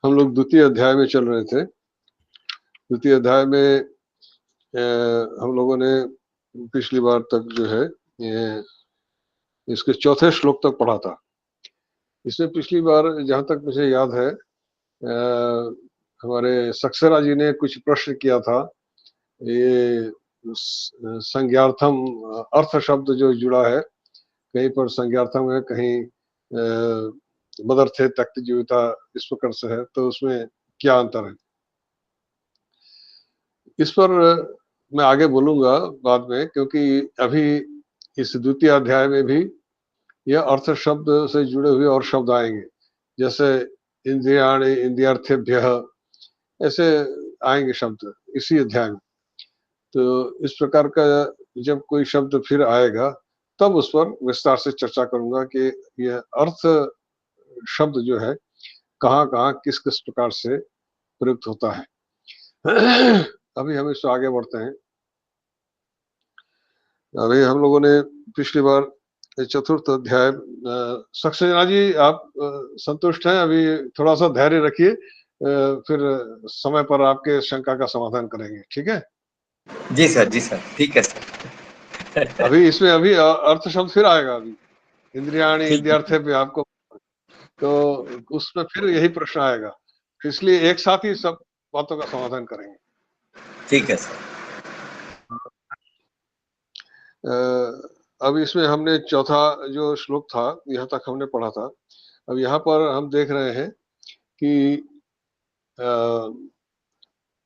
हम लोग द्वितीय अध्याय में चल रहे थे। द्वितीय अध्याय में हम लोगों ने पिछली बार तक जो है ये इसके चौथे श्लोक तक पढ़ा था। इसमें पिछली बार जहां तक मुझे याद है हमारे सक्सेना जी ने कुछ प्रश्न किया था। ये संज्ञार्थम अर्थ शब्द जो जुड़ा है, कहीं पर संज्ञार्थम है, कहीं मदर्थे तक्त जीविता इस प्रकार से है, तो उसमें क्या अंतर है, इस पर मैं आगे बोलूंगा बाद में, क्योंकि अभी इस द्वितीय अध्याय में भी यह अर्थ शब्द से जुड़े हुए और शब्द आएंगे, जैसे इंद्रियाणि इंद्रियार्थेभ्य, ऐसे आएंगे शब्द इसी अध्याय में। तो इस प्रकार का जब कोई शब्द फिर आएगा तब उस पर विस्तार से चर्चा करूंगा कि यह अर्थ शब्द जो है कहाँ कहाँ किस किस प्रकार से प्रयुक्त होता है। अभी हम इससे आगे बढ़ते हैं। अभी हम लोगों ने पिछली बार चतुर्थ अध्याय, सक्सेना जी आप संतुष्ट हैं? अभी थोड़ा सा धैर्य रखिए, फिर समय पर आपके शंका का समाधान करेंगे, ठीक है? जी सर, ठीक है सर। अभी इसमें अभी अर्थ शब्द फिर आएगा, अभी इंद्रियाणि इंद्रियार्थे पे आपको, तो उसमें फिर यही प्रश्न आएगा, इसलिए एक साथ ही सब बातों का समाधान करेंगे। ठीक है सर। अब इसमें हमने चौथा जो श्लोक था यहाँ तक हमने पढ़ा था। अब यहाँ पर हम देख रहे हैं कि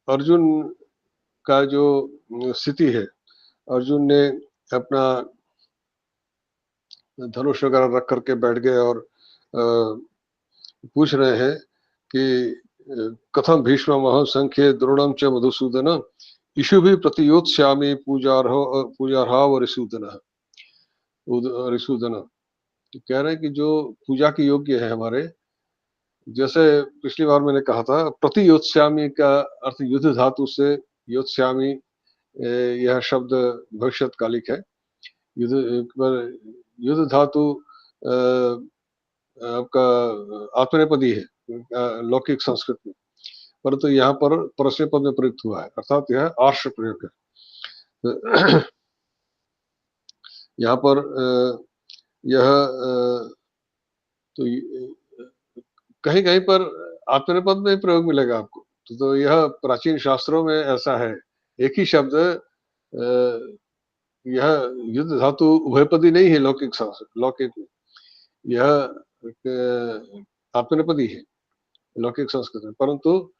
अर्जुन का जो स्थिति है, अर्जुन ने अपना धनुष वगैरह रख करके बैठ गए और पूछ रहे हैं कि कथम भीष्म महासंख्ये द्रोणम च मधुसूदन इशु भी प्रतियोत्स्यामि पूजार्हा व रिसूदन। कह रहे हैं कि जो पूजा के योग्य है हमारे, जैसे पिछली बार मैंने कहा था, प्रति योत्स्यामी का अर्थ युद्ध धातु से योत्स्यामी, यह शब्द भविष्यत्कालिक है। युद्ध धातु आपका आत्मनेपदी है लौकिक संस्कृत में, परंतु यहाँ पर परस्मै पद में प्रयुक्त हुआ है, अर्थात यह आर्ष प्रयोग है। यहाँ पर यह तो कहीं कहीं पर आत्मनेपद में प्रयोग मिलेगा आपको, तो यह प्राचीन शास्त्रों में ऐसा है। एक ही शब्द, यह युद्ध धातु उभयपदी नहीं है लौकिक में, यह आत्मनेपदी है लौकिक संस्कृत में, परंतु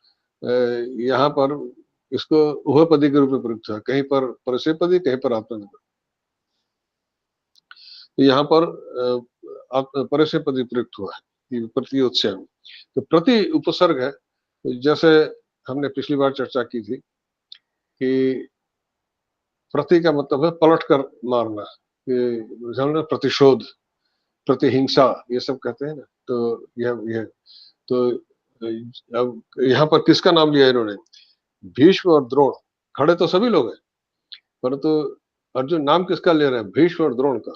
यहाँ पर इसको उभयपदी के रूप में प्रयुक्त है, कहीं पर परस्मैपदी, कहीं पर आत्मनेपदी। यहाँ पर परस्मैपदी प्रयुक्त हुआ है प्रतियोत्स्या में। तो प्रति उपसर्ग है, जैसे हमने पिछली बार चर्चा की थी कि प्रति का मतलब है पलट कर मारना, कि प्रतिशोध, प्रतिहिंसा, ये सब कहते हैं ना। तो यह तो अब यहाँ पर किसका नाम लिया इन्होंने? भीष्म और द्रोण। खड़े तो सभी लोग हैं, परंतु अर्जुन नाम किसका ले रहे हैं? भीष्म और द्रोण का।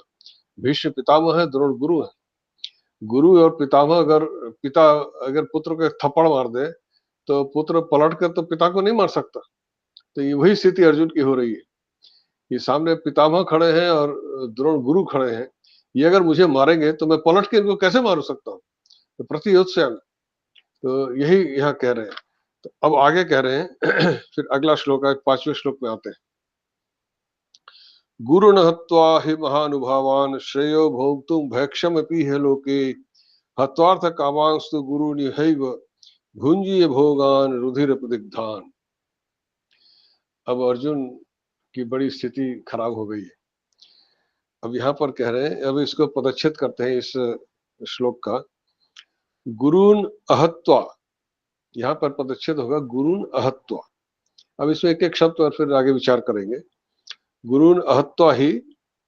भीष्म पितामह है, द्रोण गुरु है। गुरु और पितामह, अगर पिता अगर पुत्र को एक थप्पड़ मार दे तो पुत्र पलट कर तो पिता को नहीं मार सकता। तो ये वही स्थिति अर्जुन की हो रही है कि सामने पितामह खड़े हैं और द्रोण गुरु खड़े हैं, ये अगर मुझे मारेंगे तो मैं पलट के इनको कैसे मार सकता हूँ? तो प्रतियोत्स्यामि, तो यही यहाँ कह रहे हैं। तो अब आगे कह रहे हैं फिर अगला श्लोक है, 5वें श्लोक में आते हैं। गुरुन हत्वा हि महानुभावान श्रेयो भोक्तुम भैक्षमपि ह लोके हत्वार्थ कामांस्तु गुरुनिहैव भुंजीय भोगान रुधिर प्रदिग्धान। अब अर्जुन की बड़ी स्थिति खराब हो गई है। अब यहाँ पर कह रहे हैं, अब इसको पदच्छेद करते हैं इस श्लोक का। गुरुन अहत्वा, यहाँ पर पदच्छेद होगा गुरुन अहत्वा। अब इसमें एक एक शब्द और फिर आगे विचार करेंगे। गुरुन अहत्वा ही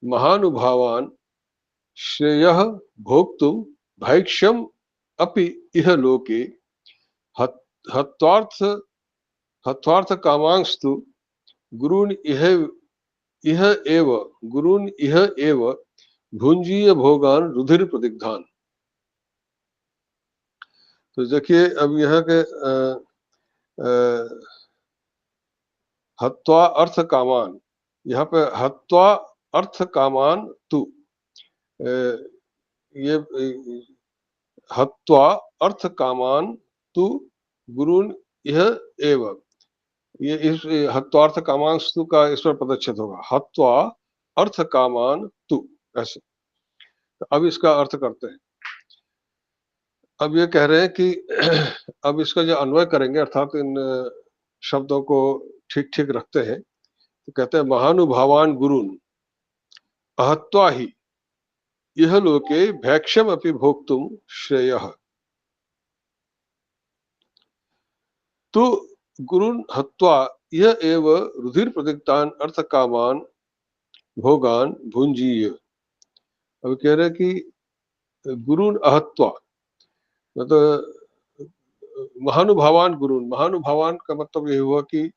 महानुभावान श्रेयः भोक्तुम भैक्ष्यम अपि इह लोके हत्वार्थ कामांस्तु गुरुन इह एव भुंजीय भोगान रुधिर प्रदिग्धान। तो देखिए अब यहाँ के हत्वा अर्थ कामान, यहाँ पे हत्वा अर्थ कामान तु, अ, ये हत्वा अर्थ कामान तु गुरुन यह एव, ये इस हत्वार्थ कामांस्तु का इस पर पदच्छेद होगा, हत्वा अर्थ कामान तु, ऐसे। तो अब इसका अर्थ करते हैं। अब ये कह रहे हैं कि अब इसका जो अन्वय करेंगे अर्थात इन शब्दों को ठीक ठीक रखते हैं, तो कहते हैं महानुभावान गुरुन अहत्वा ही यह लोके भैक्ष्यम अपि भोक्तुम श्रेयः, तो गुरुन हत्वा यह एव रुधिर प्रदिक्तान अर्थ कामान भोगान भुंजीय। अब कह रहे हैं कि गुरुन अहत्वा मतलब महानुभावान गुरुन, महानुभावान का मतलब ये हुआ कि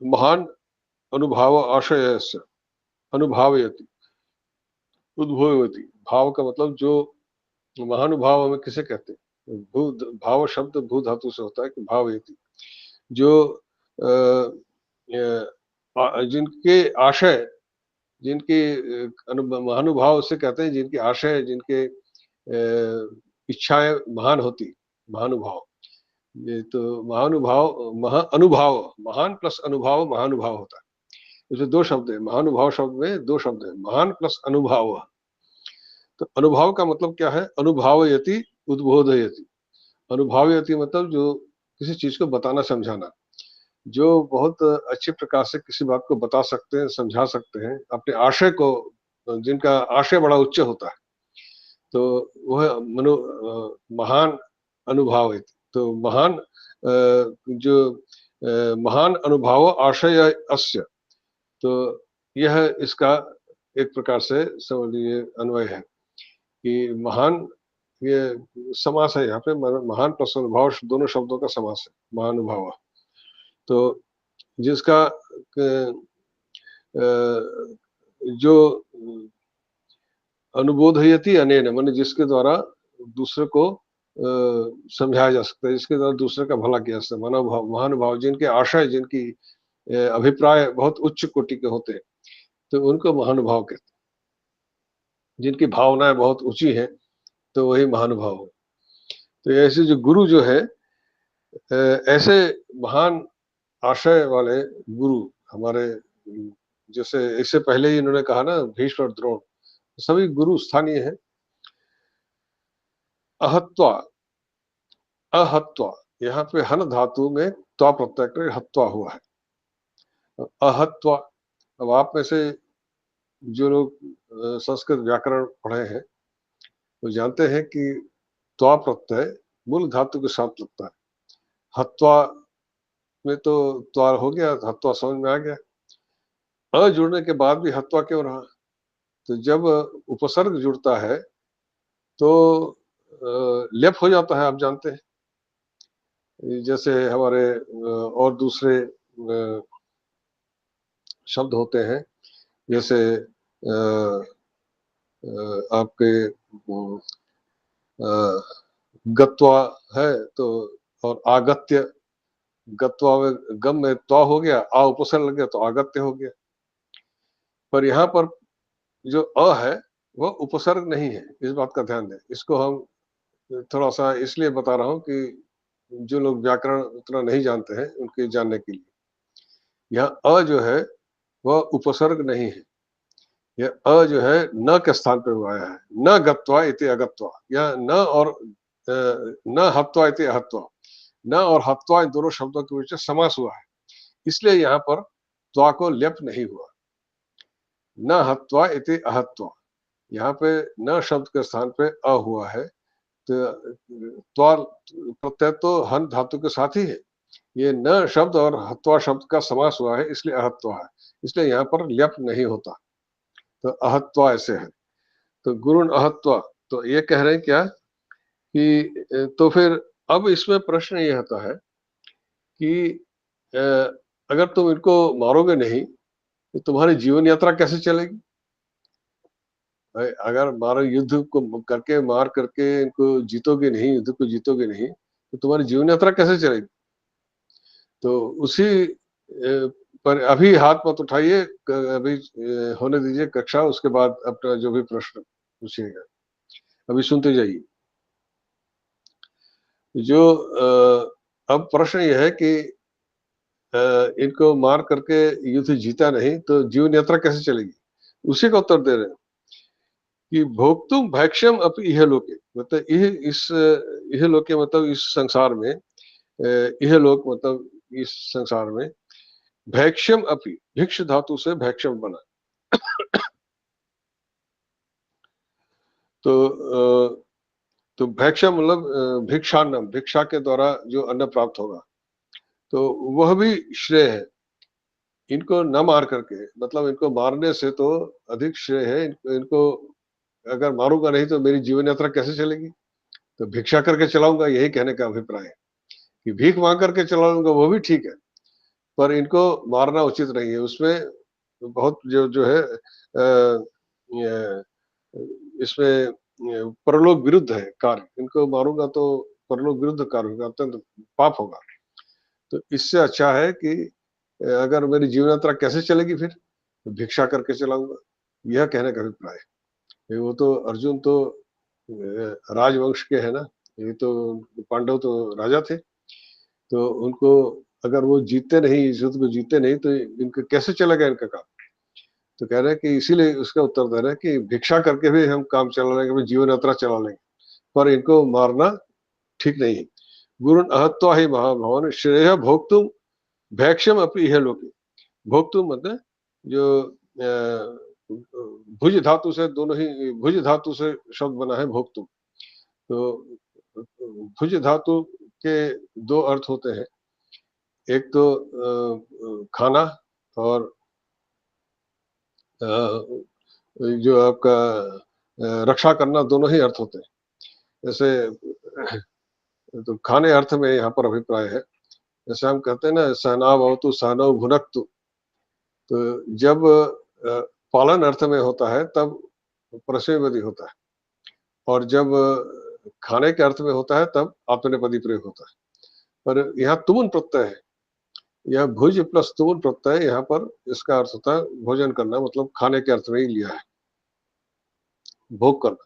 महान अनुभाव आशय अनुभावयति उद्भवती, भाव का मतलब जो महानुभाव हमें किसे कहते हैं, भू भाव शब्द भू धातु से होता है कि भावयति, जो जिनके आशय, जिनके महानुभाव से कहते हैं जिनके आशय, जिनके इच्छाएं महान होती, महानुभाव। ये तो महानुभाव महा अनुभाव, महान प्लस अनुभाव महानुभाव होता है। इसमें दो शब्द है, महानुभाव शब्द में दो शब्द है, महान प्लस अनुभाव। तो अनुभाव का मतलब क्या है, अनुभावयति उद्बोधयति। अनुभावयति मतलब जो किसी चीज को बताना समझाना, जो बहुत अच्छे प्रकार से किसी बात को बता सकते हैं, समझा सकते हैं, अपने आशय को, जिनका आशय बड़ा उच्च होता है, तो वह महान अनुभाव है। तो महान जो महान अनुभाव आशय अस्य, तो यह इसका एक प्रकार से समझ लीजिए अन्वय है कि महान, ये समास है यहाँ पे, महान प्लस अनुभाव दोनों शब्दों का समास है, महानुभाव। तो जिसका जो अनुबोधयति अनेन, माने जिसके द्वारा दूसरे को समझाया जा सकता है, जिसके द्वारा दूसरे का भला किया जा सकता है, महानुभाव, जिनके आशय, जिनकी अभिप्राय बहुत उच्च कोटि के होते हैं, तो उनको महानुभाव कहते हैं। जिनकी भावनाएं बहुत ऊंची हैं, तो वही महानुभाव है। तो ऐसे जो गुरु जो है, ऐसे महान आशय वाले गुरु हमारे, जैसे इससे पहले ही इन्होंने कहा ना भीष्म और द्रोण, सभी गुरु स्थानीय हैं। अहत्वा, अहत्वा, यहाँ पे हन धातु में त्वा प्रत्यय कर हत्वा हुआ है, अहत्वा। अब आप में से जो लोग संस्कृत व्याकरण पढ़े हैं वो जानते हैं कि त्वा प्रत्यय मूल धातु के साथ लगता है। हत्वा में तो त्वा हो गया, हत्वा समझ में आ गया, अ जुड़ने के बाद भी हत्वा क्यों रहा? तो जब उपसर्ग जुड़ता है तो लेप हो जाता है, आप जानते हैं। जैसे हमारे और दूसरे शब्द होते हैं, जैसे आपके गत्वा है तो, और आगत्य, गत्वा में गम में त्वा हो गया, आ उपसर्ग लग गया तो आगत्य हो गया। पर यहाँ पर जो अ है वह उपसर्ग नहीं है, इस बात का ध्यान दें। इसको हम थोड़ा सा इसलिए बता रहा हूँ कि जो लोग व्याकरण उतना नहीं जानते हैं उनके जानने के लिए, यहाँ अ जो है वह उपसर्ग नहीं है। यह अ जो है न के स्थान पर आया है, न गत्वा इति अगत्वा, या न और न हत्वा इति अहत्वा, न और हत्वा इन दोनों शब्दों के बीच समास हुआ है, इसलिए यहाँ पर त्वा को लेप नहीं हुआ। न हत्वा इति अहत्वा, यहाँ पे न शब्द के स्थान पे अ हुआ है, तो त्वा प्रत्यय तो हन धातु के साथ ही है। ये न शब्द और हत्वा शब्द का समास हुआ है, इसलिए अहत्वा है, इसलिए यहाँ पर लेप नहीं होता, तो अहत्वा ऐसे है। तो गुरुण अहत्वा, तो ये कह रहे हैं क्या कि तो फिर अब इसमें प्रश्न ये आता है कि अगर तुम इनको मारोगे नहीं तो तुम्हारी जीवन यात्रा कैसे चलेगी? अगर मारो युद्ध को करके मार करके इनको जीतोगे नहीं, युद्ध को जीतोगे नहीं, तो तुम्हारी जीवन यात्रा कैसे चलेगी? तो उसी पर अभी हाथ मत उठाइए, अभी होने दीजिए कक्षा, उसके बाद अपना जो भी प्रश्न पूछिएगा, अभी सुनते जाइए। जो अब प्रश्न यह है कि इनको मार करके युद्ध जीता नहीं तो जीवन यात्रा कैसे चलेगी? उसी का उत्तर दे रहे हैं कि भोक्तुम भैक्ष्यम अपि इहलोके, मतलब इहलोके मतलब इस संसार में, इहलोक मतलब इस संसार में, भैक्ष्यम अपि, भिक्ष धातु से भैक्ष्यम बना। तो तो भैक्ष्यम मतलब भिक्षान्नम, भिक्षा के द्वारा जो अन्न प्राप्त होगा, तो वह भी श्रेय है। इनको न मार करके, मतलब इनको मारने से तो अधिक श्रेय है। इनको अगर मारूंगा नहीं तो मेरी जीवन यात्रा कैसे चलेगी? तो भिक्षा करके चलाऊंगा, यही कहने का अभिप्राय है कि भीख मांग करके चलाऊंगा वो भी ठीक है, पर इनको मारना उचित नहीं है। उसमें बहुत जो है इसमें परलोक विरुद्ध है कार्य। इनको मारूंगा तो परलोक विरुद्ध कार्य होगा, अत्यंत पाप होगा। तो इससे अच्छा है कि अगर मेरी जीवन यात्रा कैसे चलेगी फिर? तो भिक्षा करके चलाऊंगा, यह कहने का अभिप्राय है। वो तो अर्जुन तो राजवंश के है ना, ये तो पांडव तो राजा थे, तो उनको अगर वो जीते नहीं, इस युद्ध को जीते नहीं, तो इनका कैसे चलेगा इनका काम? तो कह रहे हैं कि इसीलिए उसका उत्तर दे रहे हैं कि भिक्षा करके भी हम काम चला लेंगे, अपनी जीवन यात्रा चला लेंगे, पर इनको मारना ठीक नहीं है। गुरुन अहत्वा ही महाभवन श्रेय भोक्तुम भैक्ष्यम अपि इह लोके। भोक्तुम मतलब जो भुज धातु से, दोनों ही भुज धातु से शब्द बना है भोक्तुम। तो भुज धातु के दो अर्थ होते हैं, एक तो खाना, और जो आपका रक्षा करना, दोनों ही अर्थ होते हैं। जैसे तो खाने अर्थ में यहाँ पर अभिप्राय है। जैसे हम कहते हैं ना, सहनावतु सहनौ भुनक्तु, तो जब पालन अर्थ में होता है तब परस्मैपदी होता है, और जब खाने के अर्थ में होता है तब आत्मनेपदी प्रयोग होता है। पर यहाँ तुमुन प्रत्यय है, यह भुज प्लस तुमुन प्रत्यय, यहाँ पर इसका अर्थ होता है भोजन करना, मतलब खाने के अर्थ में ही लिया है, भोग करना।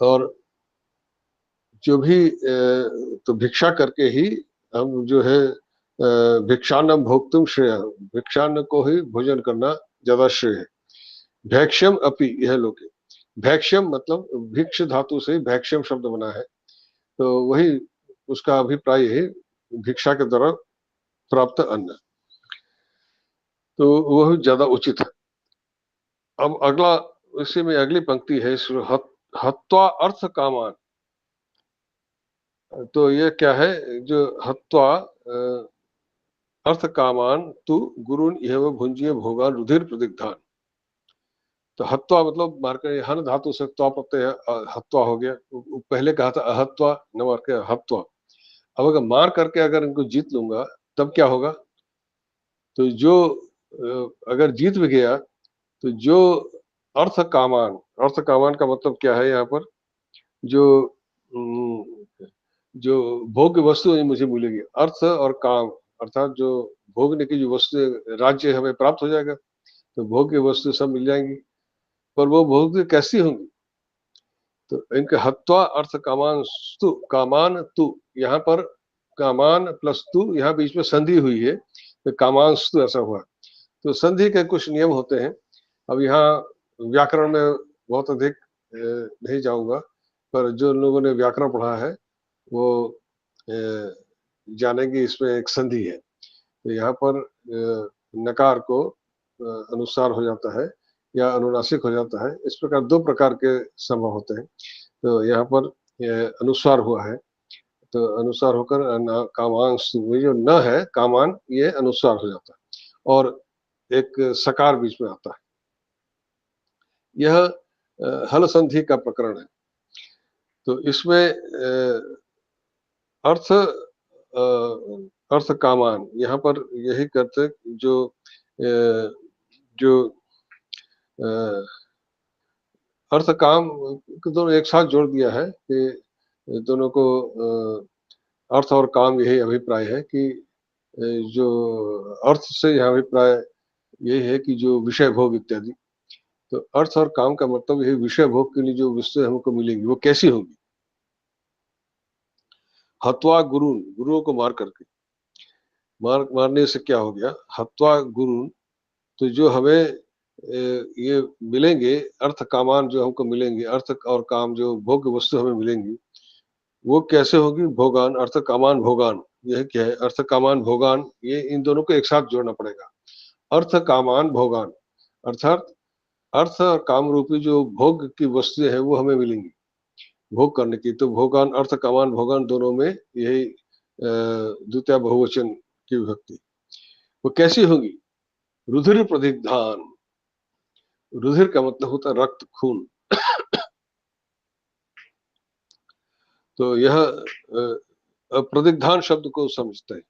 और जो भी तो भिक्षा करके ही हम जो है भिक्षान्नम भोक्तुम श्रेय, भिक्षान्न को ही भोजन करना ज्यादा श्रेय है। भैक्ष्यम अपि यह लोके, भैक्ष्यम मतलब भिक्ष धातु से भैक्ष्यम शब्द बना है, तो वही उसका अभिप्राय है भिक्षा के द्वारा प्राप्त अन्न, तो वह ज्यादा उचित है। अब अगला, इसी में अगली पंक्ति है, हत्वा अर्थ कामान। तो ये क्या है, जो हत्वा अर्थ कामान तू गुरुन यह भुंजीय भोगा रुधिर प्रतिग्धान। तो हत्वा मतलब मार के, हन धातु से त्वा प्रत्यय हत्वा हो गया। पहले कहा था अहत्वा, न मार के हत्वा। अब अगर मार करके अगर इनको जीत लूंगा तब क्या होगा? तो जो अगर जीत भी गया तो जो अर्थ कामान, अर्थ कामान का मतलब क्या है यहाँ पर? जो जो भोग्य वस्तु मुझे मिलेगी, अर्थ और काम, अर्थात जो भोगने की जो वस्तु, राज्य हमें प्राप्त हो जाएगा, तो भोग्य वस्तु सब मिल जाएंगी, पर वो भोग्य कैसी होंगी? तो इनके हत्वा अर्थ कामान तु, यहाँ पर कामान प्लस तु, यहाँ बीच में संधि हुई है, तो कामांस्तु ऐसा हुआ। तो संधि के कुछ नियम होते हैं। अब यहाँ व्याकरण में बहुत अधिक नहीं जाऊंगा, पर जो लोगों ने व्याकरण पढ़ा है वो जानेंगे इसमें एक संधि है। तो यहाँ पर नकार को अनुसार हो जाता है या अनुनासिक हो जाता है, इस प्रकार दो प्रकार के संभव होते हैं। तो यहाँ पर अनुस्वार हुआ है, तो अनुसार होकर कामांश, ये जो न है कामान, ये अनुस्वार हो जाता है, और एक सकार बीच में आता है। यह हल संधि का प्रकरण है। तो इसमें अर्थ अर्थ कामान, यहाँ पर यही करते जो जो अर्थ काम दोनों एक साथ जोड़ दिया है कि दोनों को अर्थ और काम यही अभिप्राय है कि जो अर्थ से यह अभिप्राय यही है कि जो विषय भोग इत्यादि, तो अर्थ और काम का मतलब यही विषय भोग के लिए जो वस्तु हमको मिलेंगी वो कैसी होगी। हत्वा गुरुन, गुरुओं को मार करके, मारने से क्या हो गया, हत्वा गुरुन, तो जो हमें ये मिलेंगे अर्थ कामान जो हमको मिलेंगे, अर्थ और काम जो भोग्य वस्तु हमें मिलेंगी वो कैसे होगी, भोगान अर्थ कामान भोगान, यह क्या है, अर्थ कामान भोगान, ये इन दोनों को एक साथ जोड़ना पड़ेगा। अर्थ कामान भोगान अर्थात अर्थ और काम रूपी जो भोग की वस्तुएं हैं वो हमें मिलेंगी भोग करने की, तो भोगान अर्थ कामान भोगान दोनों में यही द्वितीय बहुवचन की विभक्ति, वो कैसी होगी, रुधिर प्रदिग्धान, रुधिर का मतलब होता है रक्त खून, तो यह प्रदिग्धान शब्द को समझते हैं।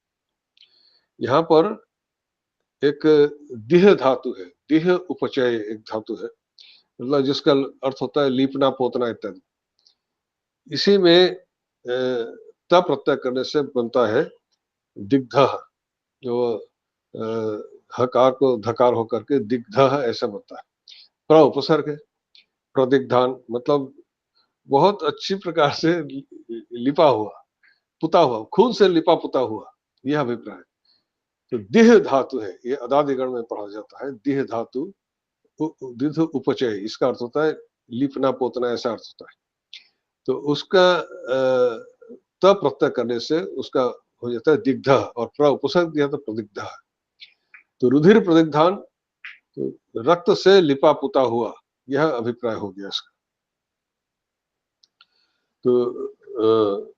यहाँ पर एक दिह धातु है, दिह उपचय एक धातु है, मतलब जिसका अर्थ होता है लीपना पोतना इत्यादि। इसी में त प्रत्यय करने से बनता है दिग्ध, जो हकार को धकार होकर के दिग्ध ऐसा बनता है। प्र उपसर्ग है, प्रदिग्धान मतलब बहुत अच्छी प्रकार से लिपा हुआ, पुता हुआ, खून से लिपा पुता हुआ, यह अभिप्राय। तो दिह धातु है, ये अदादिगण में पढ़ा जाता है, दिह धातु दिध उपचय, इसका अर्थ होता है लिपना पोतना, ऐसा अर्थ होता है। तो उसका त प्रत्यय करने से उसका हो जाता है दिग्ध, और प्र उपसर्ग दिया तो प्रदिग्ध। तो रुधिर प्रदिग्धान, तो रक्त से लिपा पुता हुआ, यह अभिप्राय हो गया इसका। तो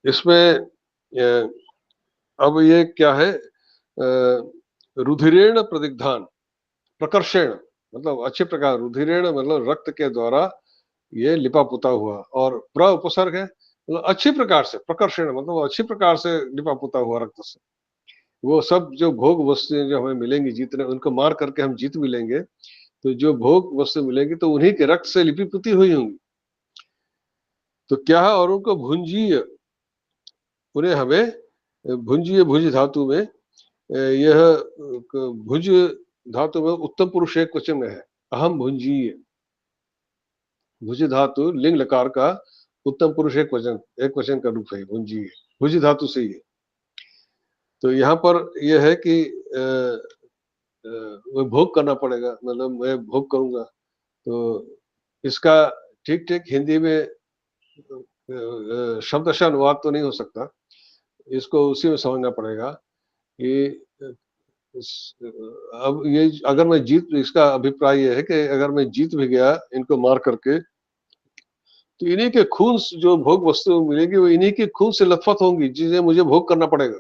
इसमें अब ये क्या है, रुधिरेण प्रदिग्धान, प्रकर्षेण मतलब अच्छे प्रकार, रुधिरेण मतलब रक्त के द्वारा ये लिपा पुता हुआ, और प्र उपसर्ग है मतलब अच्छी प्रकार से, प्रकर्षण मतलब अच्छी प्रकार से लिपा पुता हुआ रक्त से। वो सब जो भोग वस्तुएं जो हमें मिलेंगी जीतने, उनको मार करके हम जीत मिलेंगे, तो जो भोग वस्तु मिलेंगी तो उन्हीं के रक्त से लिपि पुती हुई होंगी। तो क्या है, और उनको भुंजीय, उन्हें हमें भुंजीय, भुज धातु में यह भुज धातु में उत्तम पुरुष एक वचन में है, अहम भुंजीय, भुज धातु लिंग लकार का उत्तम पुरुष एक वचन का रूप है भुंजीय, भुज धातु से ही है। तो यहाँ पर यह है कि वो भोग करना पड़ेगा, मतलब मैं भोग करूंगा, तो इसका ठीक ठीक हिंदी में शब्दशः अनुवाद तो नहीं हो सकता, इसको उसी में समझना पड़ेगा कि अब ये अगर मैं जीत, इसका अभिप्राय ये है कि अगर मैं जीत भी गया इनको मार करके, तो इन्हीं के खून जो भोग वस्तु मिलेगी वो इन्हीं के खून से लथपथ होंगी, जिसे मुझे भोग करना पड़ेगा।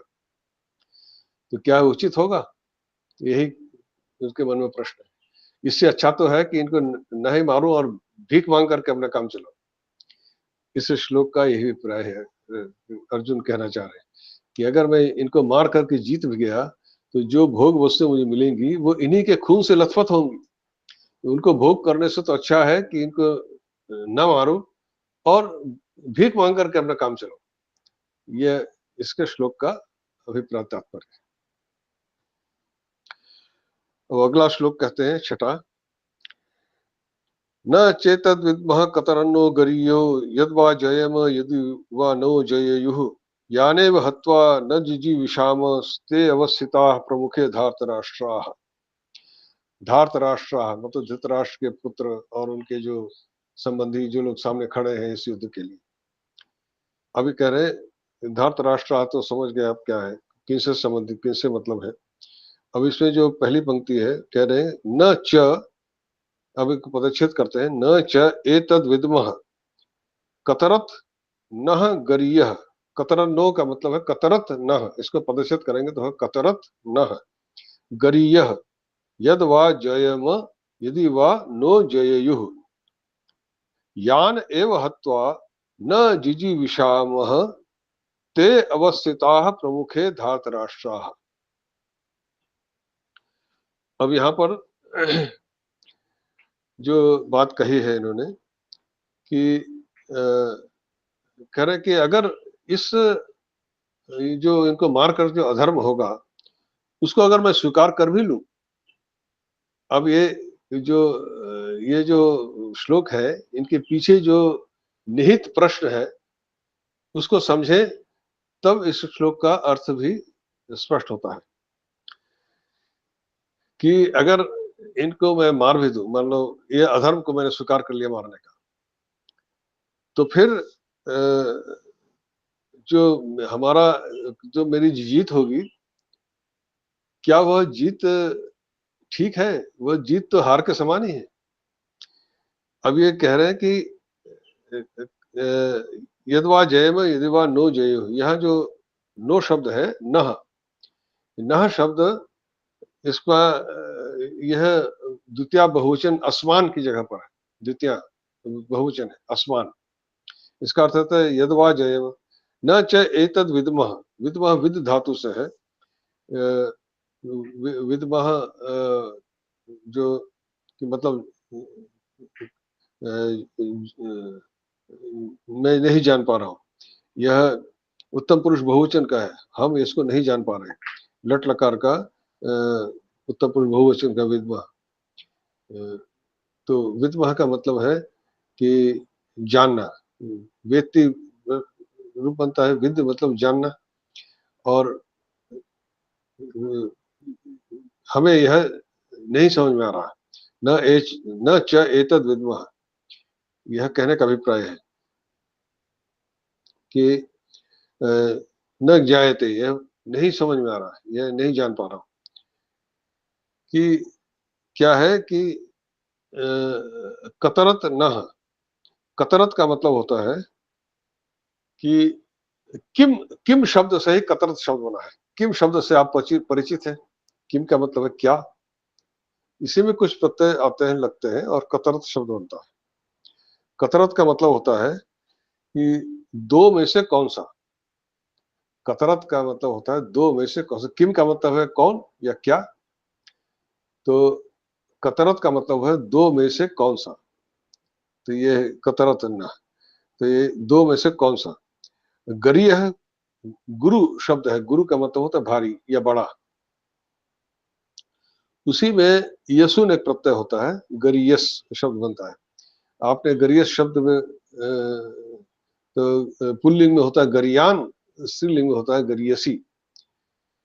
तो क्या उचित होगा, यही उसके मन में प्रश्न है। इससे अच्छा तो है कि इनको नहीं मारो और भीख मांग करके अपना काम चलाओ। इस श्लोक का यही अभिप्राय है, अर्जुन कहना चाह रहे हैं कि अगर मैं इनको मार करके जीत भी गया, तो जो भोग वस्तु मुझे मिलेंगी वो इन्हीं के खून से लथपथ होंगी, उनको भोग करने से तो अच्छा है कि इनको न मारो और भीख मांग करके अपना काम चलाओ। यह इसके श्लोक का अभिप्राय तात्पर्य है। अब अगला श्लोक कहते हैं छठा, न चेतद विद्मः कतरन्नो गरीयो यद्वा जयम यदि वा नो जयेयुः यानेव हत्वा न जिजीविषाम ते अवस्थिताः प्रमुखे धार्तराष्ट्राः। धार्तराष्ट्राः मतलब धृतराष्ट्र के पुत्र और उनके जो संबंधी जो लोग सामने खड़े हैं इस युद्ध के लिए। अभी कह रहे धार्तराष्ट्र, तो समझ गए आप क्या है, किससे संबंधित, किससे मतलब है। अब इसमें जो पहली पंक्ति है कह रहे हैं न च, अब एक पदच्छेद करते हैं, न च एतद् विद्मः कतरत नह गरीयः, कतरत नो का मतलब है कतरत नह, इसको पदच्छेद करेंगे तो है कतरत नह गरीयः यद वा जयम यदि वा नो जयेयुः यान एव हत्वा न जिजीविषामः ते अवस्थिताः प्रमुखे धार्तराष्ट्राः। अब यहाँ पर जो बात कही है इन्होंने कि कह रहे कि अगर इस जो इनको मारकर जो अधर्म होगा उसको अगर मैं स्वीकार कर भी लूं, अब ये जो श्लोक है इनके पीछे जो निहित प्रश्न है उसको समझे तब इस श्लोक का अर्थ भी स्पष्ट होता है कि अगर इनको मैं मार भी दूं, मान लो ये अधर्म को मैंने स्वीकार कर लिया मारने का, तो फिर जो हमारा जो मेरी जीत होगी, क्या वह जीत ठीक है? वह जीत तो हार के समान ही है। अब ये कह रहे हैं कि यद्वा जयम यदिवा नो जयो, यहाँ जो नो शब्द है, नह नह शब्द इसका यह द्वितीय बहुवचन अस्मान की जगह पर है, द्वितीय बहुवचन है अस्मान। इसका अर्थ होता है यद्वा जयम न च एतद विद्मः, विद्मः विद धातु से है, विद्मः जो कि मतलब मैं नहीं जान पा रहा हूँ, यह उत्तम पुरुष बहुवचन का है, हम इसको नहीं जान पा रहे। लट लकार का उत्तम पुरुष बहुवचन का विद्मः, तो विद्मः का मतलब है कि जानना, वेत्ति रूप बनता है, विद्य मतलब जानना, और हमें यह नहीं समझ में आ रहा, न च एतद विद्मः, यह कहने का अभिप्राय है कि न ज्ञायते, यह नहीं समझ में आ रहा, यह नहीं जान पा रहा हूं कि क्या है कि कतरत नह, कतरत का मतलब होता है कि किम, किम शब्द से ही कतरत शब्द बना है। किम शब्द से आप परिचित हैं? किम का मतलब है क्या, इसी में कुछ प्रत्यय आते हैं लगते हैं और कतरत शब्द बनता है। कतरत का मतलब होता है कि दो में से कौन सा, कतरत का मतलब होता है दो में से कौन सा, किम का मतलब है कौन या क्या, तो कतरत का मतलब है दो में से कौन सा, तो ये कतरत ना, तो ये दो में से कौन सा। गरीय है, गुरु शब्द है, गुरु का मतलब होता है भारी या बड़ा, उसी में यसुन एक प्रत्यय होता है, गरीयस शब्द बनता है। आपने गरीयस शब्द में तो पुल्लिंग में होता है गरियान, स्त्रीलिंग में होता है गरीयसी।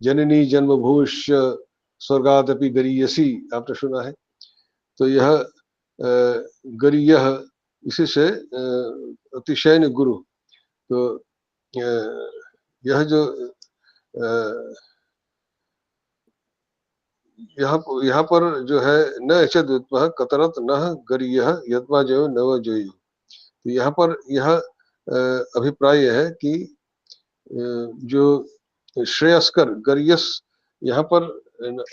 जननी जन्म भूष्य स्वर्गादपि गरीयसी, आपने सुना है। तो यह गरीय इसी से अतिशयन गुरु, तो यह जो यहाँ पर जो है न एचद विद्मः कतरत नह गरीय यद्वा जयो नव जयो, तो यहाँ पर यह अभिप्राय है कि जो श्रेयस्कर गरीयस, यहाँ पर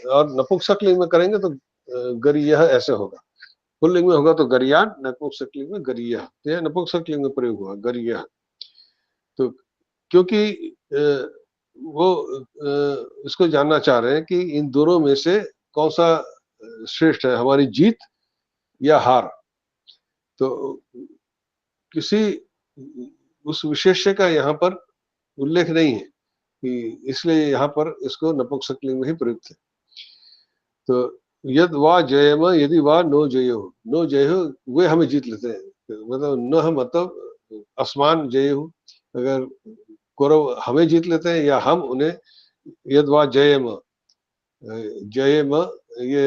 और नपुंसकलिंग में करेंगे तो गरीय ऐसे होगा, पुल्लिंग में होगा तो गरियान, नपुंसकलिंग में गरीय, तो यह नपुंसकलिंग में प्रयोग हुआ गरीय। तो क्योंकि वो इसको जानना चाह रहे हैं कि इन दोनों में से कौन सा श्रेष्ठ है, हमारी जीत या हार। तो किसी उस विशेष्य का यहाँ पर उल्लेख नहीं है कि इसलिए यहाँ पर इसको नपुंसकलिंग में ही प्रयुक्त है। तो यद वा जयम यदि वा नो जयो, नो जयो वे हमें जीत लेते हैं, मतलब न मतलब असमान जयो, अगर कौरव हमें जीत लेते हैं या हम उन्हें, यद वा जयम, जयम ये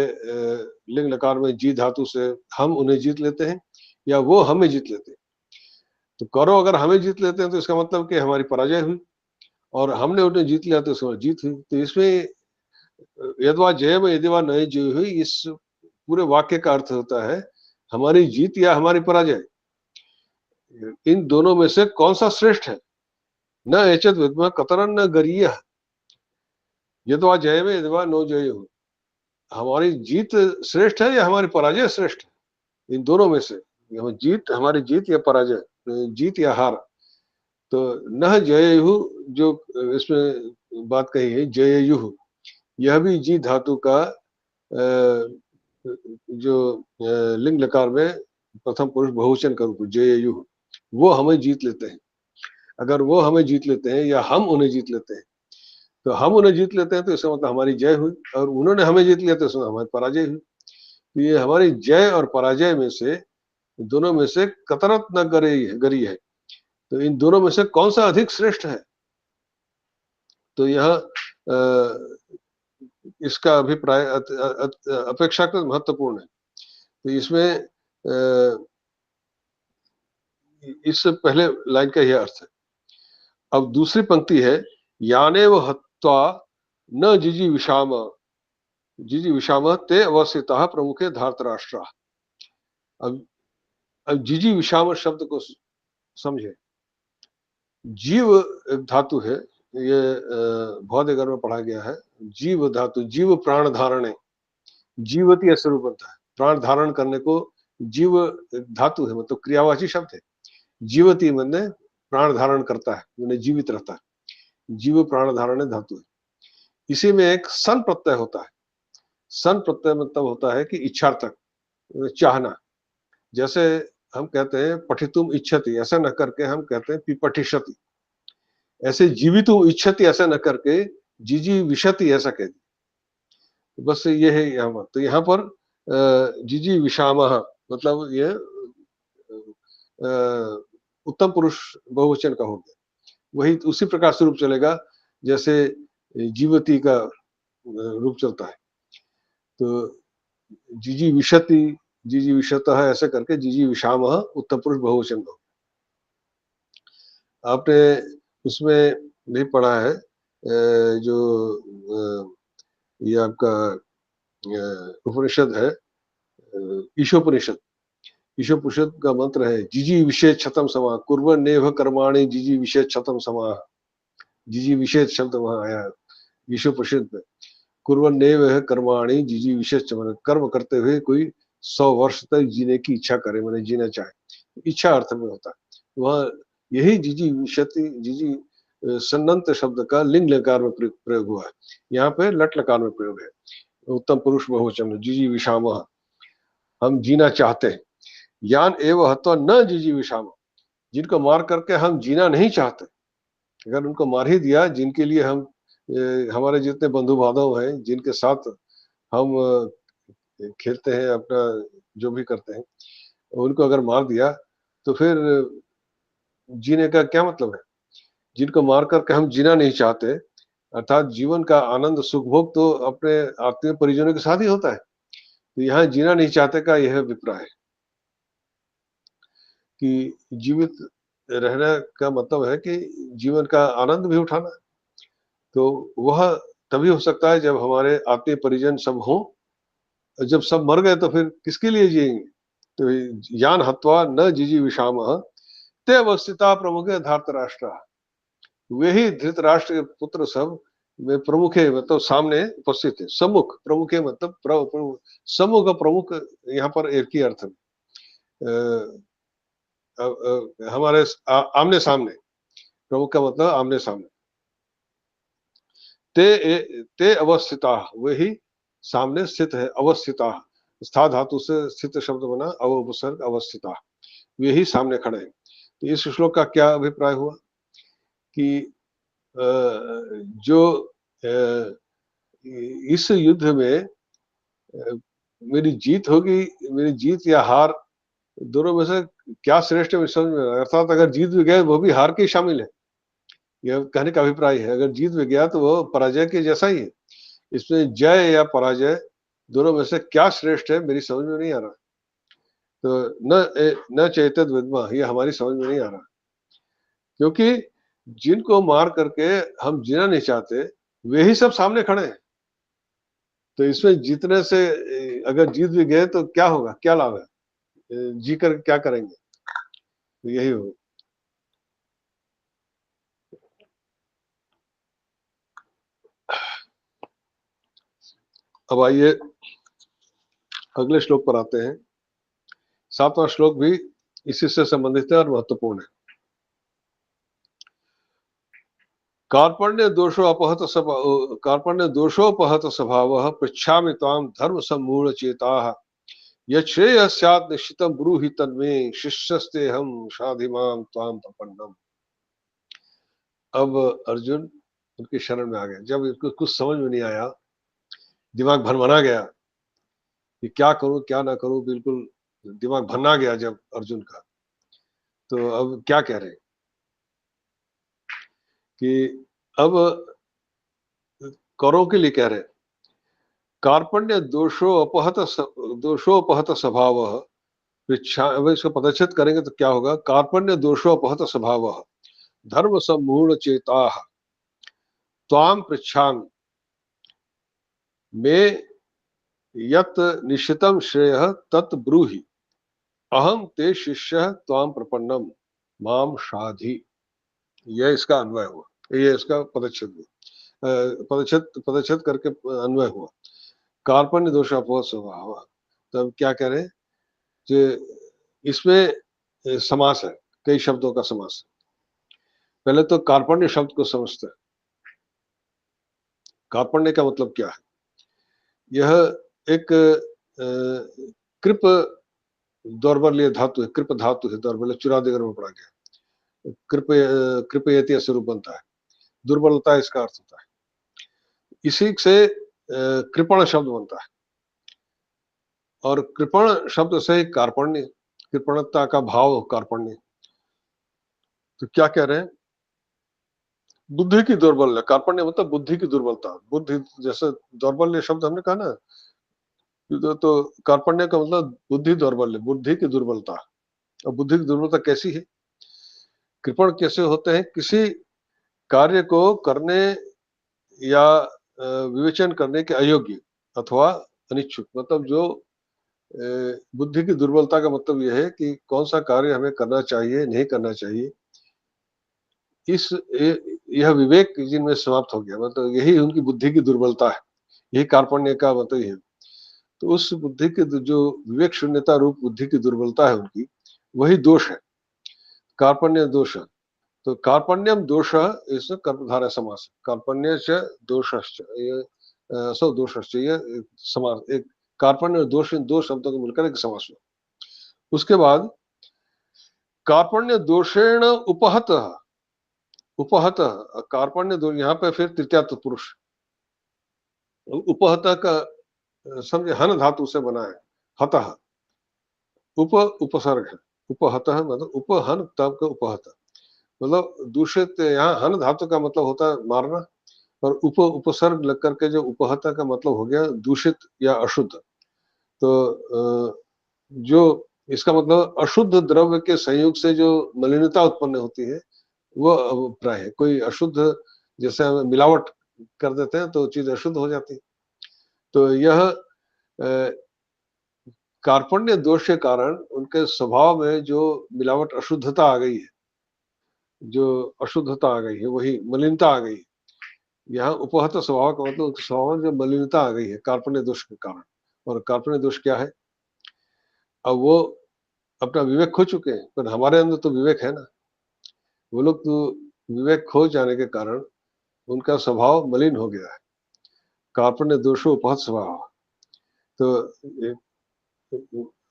लिंग लकार में जी धातु से हम उन्हें जीत लेते हैं या वो हमें जीत लेते हैं। तो कौरव अगर हमें जीत लेते हैं तो इसका मतलब कि हमारी पराजय हुई, और हमने उन्हें जीत लिया तो इसमें जीत हुई। तो इसमें यदवा जयम यदिवा नए जय हुई, इस पूरे वाक्य का अर्थ होता है हमारी जीत या हमारी पराजय, इन दोनों में से कौन सा श्रेष्ठ है। न एचत विद्मा कतरन न गरीय, यदवा जयम यदिवा नो जय हो, हमारी जीत श्रेष्ठ है या हमारी पराजय श्रेष्ठ है, इन दोनों में से जीत, हमारी जीत या पराजय, जीत या हार। तो न जययु जो इसमें बात कही है जययु, यह भी जी धातु का जो लिंग लकार में प्रथम पुरुष बहुवचन का रूप जयेयुः, वो हमें जीत लेते हैं। अगर वो हमें जीत लेते हैं या हम उन्हें जीत लेते हैं, तो हम उन्हें जीत लेते हैं तो इसका मतलब हमारी जय हुई, और उन्होंने हमें जीत लिया तो इसमें हमारी पराजय हुई। तो ये हमारी जय और पराजय में से, दोनों में से कतरत न गरी है, तो इन दोनों में से कौन सा अधिक श्रेष्ठ है? तो यह इसका अभिप्राय अपेक्षाकृत महत्वपूर्ण है। तो इसमें इस पहले लाइन का यह अर्थ है। अब दूसरी पंक्ति है, यानेव हत्वा न जिजी विषाम ते अवस्थितः प्रमुखे धार्तराष्ट्रा। अब जिजी विषाम शब्द को समझे। जीव एक धातु है, ये भौतिक में पढ़ा गया है। जीव धातु, जीव प्राण धारणे, जीवती ऐसे रूप बनता है। प्राण धारण करने को जीव धातु है, मतलब क्रियावाची शब्द है। जीवती मैंने प्राण धारण करता है, मैंने जीवित रहता है। जीव प्राण धारण धातु है। इसी में एक सन प्रत्यय होता है। सन प्रत्यय मतलब होता है कि इच्छार्थक, चाहना। जैसे हम कहते हैं पठितुम इच्छति, ऐसा न करके हम कहते हैं पिपठिष्यति। ऐसे जीवितुम इच्छति ऐसा न करके जिजी विशति ऐसा कह दी। बस ये है यहाँ पर। तो यहाँ पर जिजी विषामः मतलब ये उत्तम पुरुष बहुवचन का हो गया। वही उसी प्रकार से रूप चलेगा जैसे जीवती का रूप चलता है। तो जिजी विशति, जिजी विशतः ऐसा करके जिजी विषामः उत्तम पुरुष बहुवचन का। आपने उसमें भी पढ़ा है जो ये आपका उपनिषद है, ईशोपनिषद। ईशोपनिषद का मंत्र है, जिजी विषय छतम समा कुर्वन् नेभ कर्माणि जिजी विषय छतम समा। जिजी विषय शब्द वहां आया ईशोपनिषद में। कुर्वन् नेभ कर्माणि जिजी विषय, कर्म करते हुए कोई 100 वर्ष तक जीने की इच्छा करे, मैंने जीना चाहे, इच्छा अर्थ में होता है। वह यही जिजी विशति, जिजी सन्नंत शब्द का लिंग लकार में प्रयोग हुआ है। यहाँ पे लट लकार में प्रयोग है। उत्तम पुरुष बहुवचन जिजी विषामः, हम जीना चाहते हैं। यान एवं हत्वा न जिजी विषाम, जिनको मार करके हम जीना नहीं चाहते। अगर उनको मार ही दिया, जिनके लिए हम हमारे जितने बंधु बांधव हैं, जिनके साथ हम खेलते हैं, अपना जो भी करते हैं, उनको अगर मार दिया तो फिर जीने का क्या मतलब है? जिनको मार करके हम जीना नहीं चाहते, अर्थात जीवन का आनंद सुख भोग तो अपने आत्मीय परिजनों के साथ ही होता है। तो यहाँ जीना नहीं चाहते का यह अभिप्राय है कि जीवित रहने का मतलब है कि जीवन का आनंद भी उठाना। तो वह तभी हो सकता है जब हमारे आत्मीय परिजन सब हों। जब सब मर गए तो फिर किसके लिए जिएंगे? तो यान हत्वा न जिजी विषामः ते अवस्थिता प्रमुखे धार्तराष्ट्रा, वे ही धृतराष्ट्र के पुत्र सब में प्रमुखे मतलब सामने उपस्थित है। सम्मुख, प्रमुखे मतलब सम्मुख प्रमुख, यहाँ पर एक ही अर्थ है। हमारे आमने सामने, प्रमुख का मतलब आमने सामने। ते अवस्थिता, वही सामने स्थित है। अवस्थिता स्था धातु से स्थित शब्द बना, अवसर्ग अवस्थिता, वे ही सामने खड़े हैं। तो इस श्लोक का क्या अभिप्राय हुआ कि जो इस युद्ध में मेरी जीत होगी, मेरी जीत या हार, दोनों में से क्या श्रेष्ठ है समझ में। अर्थात अगर जीत भी गए वो भी हार के शामिल है, यह कहने का अभिप्राय है। अगर जीत भी गया तो वो पराजय के जैसा ही है। इसमें जय या पराजय दोनों में से क्या श्रेष्ठ है मेरी समझ में नहीं आ रहा। तो न चैतद विद्मा, ये हमारी समझ में नहीं आ रहा, क्योंकि जिनको मार करके हम जीना नहीं चाहते वे ही सब सामने खड़े हैं। तो इसमें जीतने से अगर जीत भी गए तो क्या होगा, क्या लाभ है? जी कर क्या करेंगे? तो यही होगा। अब आइए अगले श्लोक पर आते हैं। 7वां श्लोक भी इसी से संबंधित है और महत्वपूर्ण है। कार्पण्य दोषोपहत स्वभाव पृच्छामि त्वां धर्म सम्मूढ़ चेताः यच्छ्रेयः स्यात् निश्चितं ब्रूहि तन्मे शिष्यस्ते हम शाधिमां त्वां प्रपन्नम। अब अर्जुन उनकी शरण में आ गए। जब इनको कुछ समझ में नहीं आया, दिमाग भनभना गया कि क्या करूं क्या ना करूं, बिल्कुल दिमाग भन्ना गया जब अर्जुन का, तो अब क्या कह रहे हैं कि अब कौरवों के लिए कह रहे हैं, कार्पण्य दोषोपहत स्वभाव, अब इसको पदच्छेद करेंगे तो क्या होगा, कार्पण्य दोषोपहत स्वभाव धर्म सम्मूढ़ चेता त्वाम पृच्छामि मे यत निश्चितम श्रेयः तत् ब्रूहि अहम ते शिष्यः त्वाम प्रपन्नम माम शाधि। यह इसका अन्वय हुआ, ये इसका पदच्छेद हुआ, पदच्छेद करके अन्वय हुआ। कार्पण्य दोषापोह स्वभाव, तब क्या कह रहे हैं कि इसमें समास है, कई शब्दों का समास है। पहले तो कार्पण्य शब्द को समझते हैं। कार्पण्य का मतलब क्या है? यह एक कृप दौर्बल्य धातु है, कृप धातु है, दौर्बल्य चुरादेगर में पढ़ा गया। कृपयति ऐसे रूप बनता है, दुर्बलता इसका अर्थ होता है। इसी से कृपण शब्द बनता है, और कृपण शब्द से कार्पण्य, कृपणता का भाव कार्पण्य। तो क्या कह रहे हैं, बुद्धि की दुर्बल, कार्पण्य मतलब बुद्धि की दुर्बलता। बुद्धि जैसे दौर्बल्य शब्द हमने कहा ना, तो कार्पण्य का मतलब बुद्धि दौर्बल्य, बुद्धि की दुर्बलता। और बुद्धि की दुर्बलता कैसी है, कृपण कैसे होते हैं, किसी कार्य को करने या विवेचन करने के अयोग्य अथवा अनिच्छुक। मतलब जो बुद्धि की दुर्बलता का मतलब यह है कि कौन सा कार्य हमें करना चाहिए, नहीं करना चाहिए, इस यह विवेक जिनमें समाप्त हो गया, मतलब यही उनकी बुद्धि की दुर्बलता है। यही कार्पण्य का मतलब है। तो उस बुद्धि की जो विवेक शून्यता रूप बुद्धि की दुर्बलता है उनकी, वही दोष है, कार्पण्य दोष। तो कार्पण्यम दोष इस कर्मधारय समास, कार्पण्य च दोषश्च, ये सो दोषश्च, ये समास, एक कार्पण्य और दोष, इन दो शब्दों को मिलकर एक समास हुआ। उसके बाद कार्पण्य दोषेण उपहत, उपहत कार्पण्य दोष, यहाँ पे फिर तृतीया तत्पुरुष, उपहत का समझे हन धातु से बना है, हतः, उप उपसर्ग है, उपहत मतलब उपहन तब का उपहत, मतलब दूषित। यहाँ हन धातु का मतलब होता है मारना, और उपसर्ग लग करके जो उपहता का मतलब हो गया दूषित या अशुद्ध। तो जो इसका मतलब अशुद्ध द्रव्य के संयोग से जो मलिनता उत्पन्न होती है वो अभिप्राय है। कोई अशुद्ध, जैसे हम मिलावट कर देते हैं तो चीज अशुद्ध हो जाती है। तो यह कार्पण्य दोष के कारण उनके स्वभाव में जो मिलावट, अशुद्धता आ गई है, जो अशुद्धता आ गई है, वही मलिनता आ गई है। यहाँ उपहत स्वभाव का मतलब स्वभाव में जो मलिनता आ गई है कार्पण्य दोष के कारण। और कार्पण्य दोष क्या है, अब वो अपना विवेक खो चुके हैं, पर हमारे अंदर तो विवेक है ना। वो लोग तो विवेक खो जाने के कारण उनका स्वभाव मलिन हो गया है, कार्पण्य दोषो उपहत स्वभाव। तो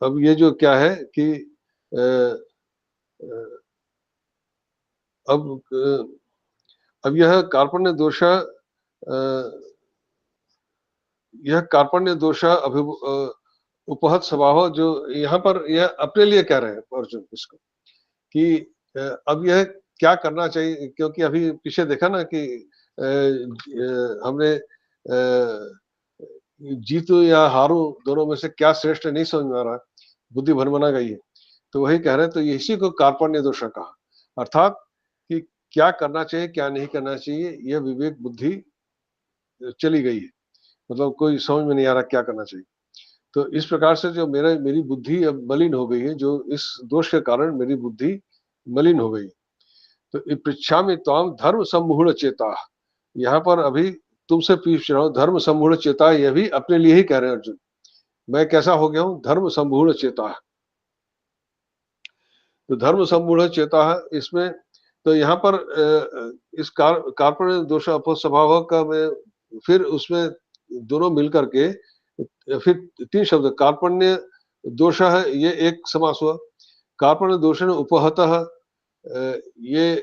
अब ये जो क्या है कि अब यह कार्पण्य दोष, यह कार्पण्य दोष उपहत स्वभाव, जो यहाँ पर यह अपने लिए कह रहे हैं अर्जुन इसको, कि अब यह क्या करना चाहिए, क्योंकि अभी पीछे देखा ना कि हमने जीतू या हारू दोनों में से क्या श्रेष्ठ नहीं समझ में आ रहा, बुद्धि भरमना गई है। तो वही कह रहे हैं, तो इसी को कार्पण्य दोष कहा, अर्थात कि क्या करना चाहिए क्या नहीं करना चाहिए, यह विवेक बुद्धि चली गई है, मतलब कोई समझ में नहीं आ रहा क्या करना चाहिए। तो इस प्रकार से जो मेरी बुद्धि अब मलिन हो गई है, जो इस दोष के कारण मेरी बुद्धि मलिन हो गई। तो पृच्छा में त्वाम धर्म सम्मूढ़ चेता, यहाँ पर अभी तुमसे पूछ रहा हूँ, धर्म सम्मूढ़ चेता, यह भी अपने लिए ही कह रहे हैं अर्जुन। मैं कैसा हो गया हूँ, धर्म सम्मूढ़ चेता। तो धर्म सम्मूढ़ चेता है इसमें, तो यहाँ पर इस कार्पण्य दोष अपोह स्वभाव का मैं फिर उसमें दोनों मिलकर के फिर तीन शब्द, कार्पण्य दोष है, ये एक समास हुआ। कार्पण्य दोषेण उपहतः, ये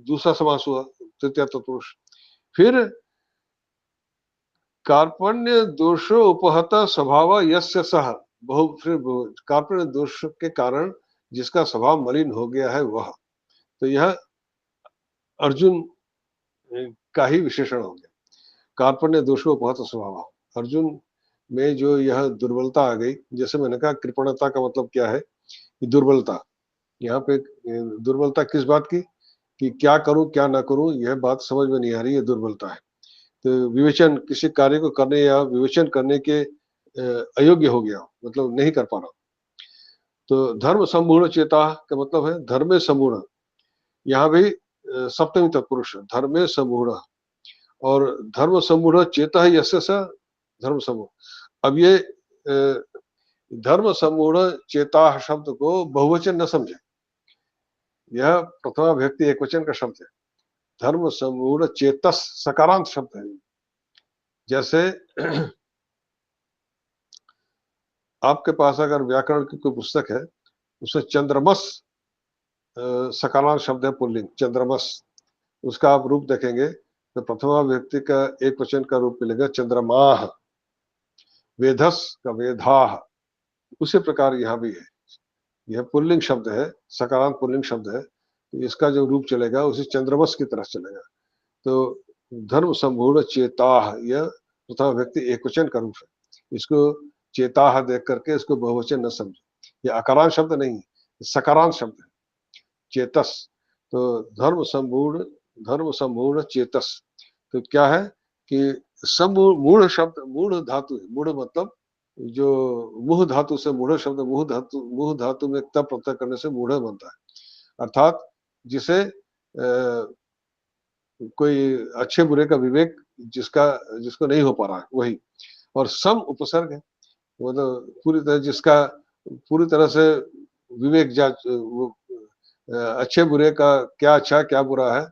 दूसरा समास हुआ, तृतीय तत्पुरुष। फिर कार्पण्य दोषो उपहत स्वभाव यस्य सह, फिर कार्पण्य दोष के कारण जिसका स्वभाव मलिन हो गया है वह, तो यह अर्जुन का ही विशेषण हो गया। कार्पण्य दोषो उपहत स्वभाव, अर्जुन में जो यह दुर्बलता आ गई, जैसे मैंने कहा कृपणता का मतलब क्या है कि दुर्बलता, यहाँ पे दुर्बलता किस बात की कि क्या करूं क्या ना करूं, यह बात समझ में नहीं आ रही, है दुर्बलता है। तो विवेचन, किसी कार्य को करने या विवेचन करने के अयोग्य हो गया, मतलब नहीं कर पा रहा। तो धर्म संपूर्ण चेता का मतलब है धर्म संपूर्ण, यहाँ भी सप्तमी तत्पुरुष धर्म संपूर्ण, और धर्म संपूर्ण चेता है यस्य स धर्म समूह। अब ये धर्म संपूर्ण चेता शब्द को बहुवचन न समझे, यह प्रथमा व्यक्ति एक वचन का शब्द है। धर्म संपूर्ण चेतस सकारांत शब्द है। जैसे आपके पास अगर व्याकरण की कोई पुस्तक है, उसमें चंद्रमस सकारांत शब्द है, पुल्लिंग चंद्रमस, उसका आप रूप देखेंगे तो प्रथमा व्यक्ति का एक वचन का रूप मिलेगा चंद्रमाह, वेधस का वेधाह। उसी प्रकार यहाँ भी है, यह पुल्लिंग शब्द है, सकारांत पुल्लिंग शब्द है, इसका जो रूप चलेगा उसी चंद्रमस की तरह चलेगा। तो धर्म संपूर्ण चेताह, यह प्रथमा व्यक्ति एक वचन का रूप है, इसको चेताह देख करके इसको बहुवचन न समझे, ये अकारांत शब्द नहीं, सकारांत शब्द है चेतस। तो धर्म संपूर्ण चेतस, तो क्या है कि मूढ़ शब्द, मूढ़ धातु है, मूढ़ मतलब जो मुह धातु से, मूढ़ शब्द मुह धातु में तब प्रत्यय करने से मूढ़ बनता है, अर्थात जिसे कोई अच्छे बुरे का विवेक जिसको नहीं हो पा रहा है वही। और सम उपसर्ग है, मतलब पूरी तरह जिसका पूरी तरह से विवेक अच्छे बुरे का क्या अच्छा क्या बुरा है,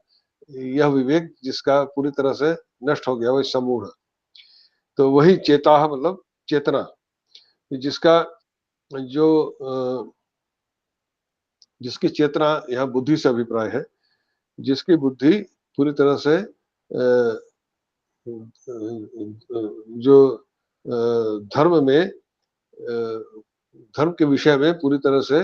यह विवेक जिसका पूरी तरह से नष्ट हो गया, वही समूढ़। तो वही चेता मतलब चेतना, जिसका जो जिसकी चेतना यहाँ बुद्धि से अभिप्राय है, जिसकी बुद्धि पूरी तरह से जो धर्म में धर्म के विषय में पूरी तरह से